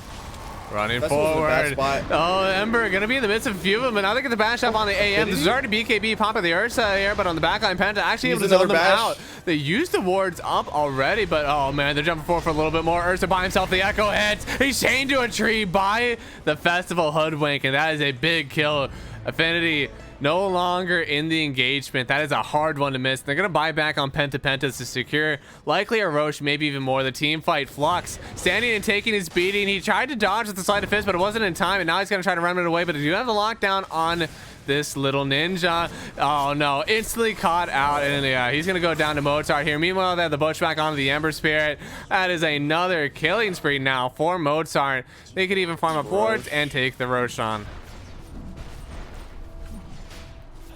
running That's a bad forward. spot. Oh, Ember gonna be in the midst of a few of them, and now they get the bash up on the AM. This is already BKB popping the Ursa here, but on the backline, Penta actually able to zone them out. They used the wards up already, but oh man, they're jumping forward for a little bit more. Ursa by himself, the echo hits. He's chained to a tree by the Festival Hoodwink, and that is a big kill. Affinity no longer in the engagement. That is a hard one to miss. They're going to buy back on Pentas to secure likely a Roche, maybe even more. The team fight. Flux standing and taking his beating. He tried to dodge with the sleight of fist, but it wasn't in time, and now he's going to try to run it away, but they do have the lockdown on this little ninja. Oh no, instantly caught out, and yeah, he's going to go down to Mozart here. Meanwhile, they have the pushback onto the Ember Spirit. That is another killing spree now for Mozart. They could even farm up boards and take the Roshan.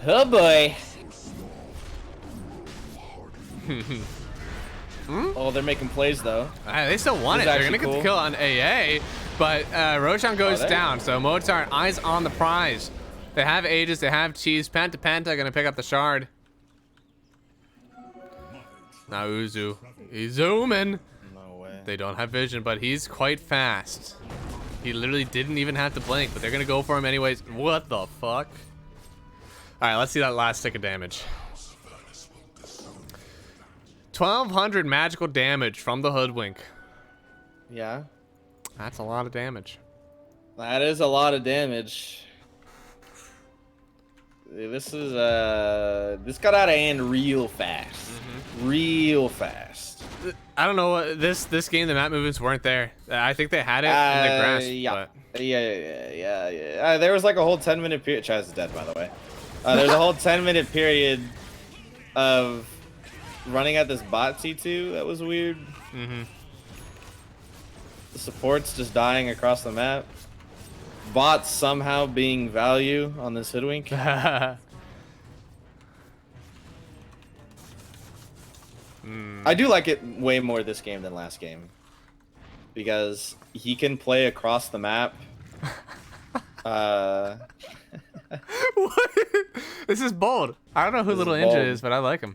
Oh boy. Oh, they're making plays though. They still want it. They're gonna get the kill on AA, but Roshan goes down. So Mozart eyes on the prize. They have Aegis, they have Cheese. Penta gonna pick up the shard. Now Uzu, he's zooming. No way. They don't have vision, but he's quite fast. He literally didn't even have to blink, but they're gonna go for him anyways. What the fuck? All right, let's see that last stick of damage. 1,200 magical damage from the Hoodwink. Yeah. That's a lot of damage. That is a lot of damage. This is this got out of hand real fast. Real fast. I don't know, this game the map movements weren't there. I think they had it in the grasp. Yeah. But... Yeah. There was like a whole 10-minute period. Chaz is dead, by the way. There's a whole 10-minute period of running at this bot T2. That was weird. The support's just dying across the map. Bots somehow being value on this Hoodwink. I do like it way more this game than last game. Because he can play across the map. What? This is bold. I don't know who Little Ninja is, but I like him.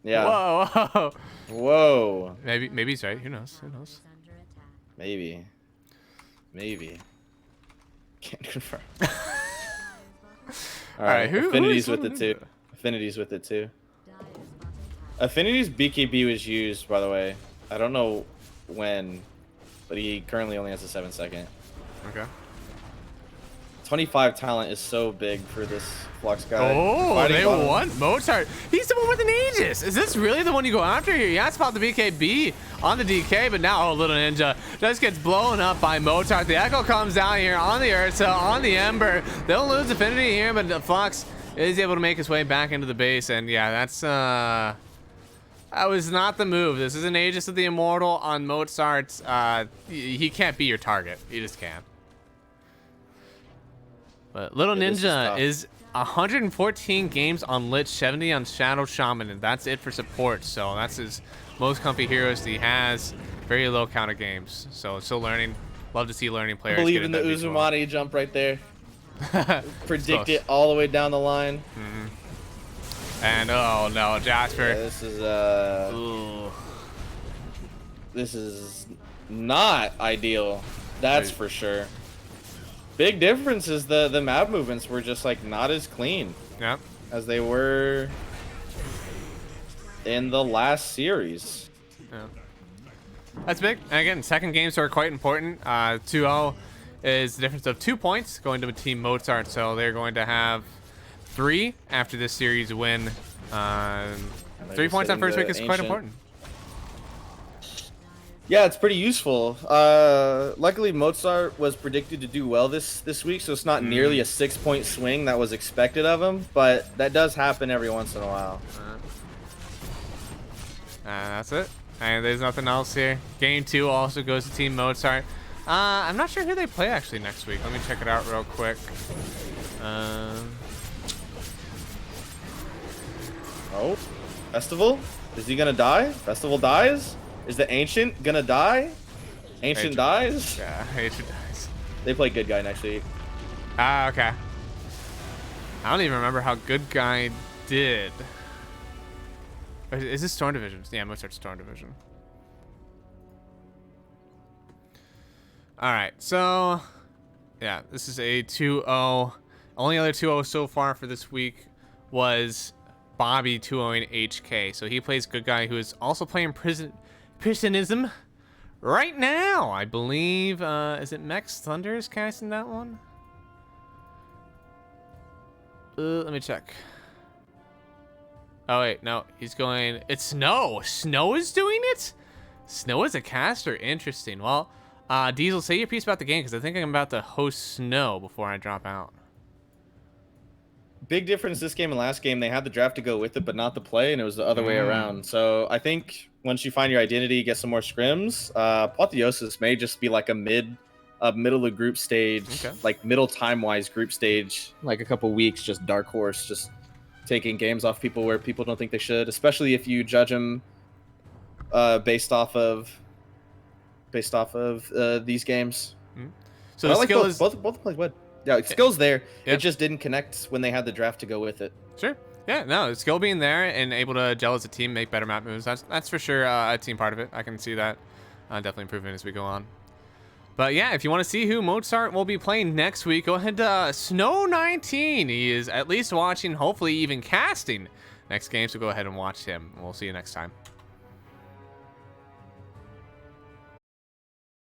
Yeah. Whoa. Whoa. Maybe he's right. Who knows? Who knows? Maybe. Can't confirm. All right. Affinities with it too. Affinities with it too. Affinities BKB was used, by the way. I don't know when, but he currently only has a 7-second. Okay. 25 talent is so big for this Flux guy. Oh, they won. Mozart. He's the one with an Aegis. Is this really the one you go after here? He asked about the BKB on the DK, but now Little Ninja just gets blown up by Mozart. The Echo comes down here on the Ursa, on the Ember. They'll lose Affinity here, but Flux is able to make his way back into the base. And yeah, that's that was not the move. This is an Aegis of the Immortal on Mozart. He can't be your target. He just can't. But Little Ninja is 114 games on Lich, 70 on Shadow Shaman, and that's it for support. So that's his most comfy heroes he has. Very low counter games. So still learning. Love to see learning players. I believe in the Uzumaki jump right there. Predict it all the way down the line. And oh no, Jasper. Yeah, this is not ideal. That's for sure. Big difference is the map movements were just like not as clean as they were in the last series. Yeah. That's big. And again, second games are quite important. 2-0 is the difference of 2 points going to Team Mozart, so they're going to have 3 after this series win. 3 points on first week is quite important. Yeah, it's pretty useful. Luckily, Mozart was predicted to do well this week, so it's not nearly a 6-point swing that was expected of him, but that does happen every once in a while. That's it. And there's nothing else here. Game 2 also goes to Team Mozart. I'm not sure who they play actually next week. Let me check it out real quick. Oh, Festival? Is he gonna die? Festival dies? Is the Ancient gonna die? Ancient dies? Yeah, Ancient dies. They play Good Guy next week. Okay. I don't even remember how Good Guy did. Or is this Storm Division? Yeah, Mozart's Storm Division. All right, so yeah, this is a 2-0. Only other 2-0 so far for this week was Bobby 2-0ing HK. So he plays good guy who is also playing Prisonism right now. I believe, is it Mex Thunder is casting that one? Let me check. Oh wait, no, he's going. It's Snow. Snow is doing it. Snow is a caster. Interesting. Well, Diesel, say your piece about the game because I think I'm about to host Snow before I drop out. Big difference this game and last game. They had the draft to go with it, but not the play, and it was the other way around. So I think once you find your identity, get some more scrims. Apotheosis may just be like a middle of group stage, Okay. like middle time-wise group stage, like a couple weeks, just dark horse, just taking games off people where people don't think they should, especially if you judge them based off of these games. So But the I like skill both. is Both play good. Yeah, skill's there. Yep. It just didn't connect when they had the draft to go with it. sure. Yeah, no, skill being there and able to gel as a team, make better map moves. That's for sure a team part of it. I can see that definitely improving as we go on. But yeah, if you want to see who Mozart will be playing next week, go ahead to Snow19. He is at least watching, hopefully even casting next game, so go ahead and watch him. We'll see you next time.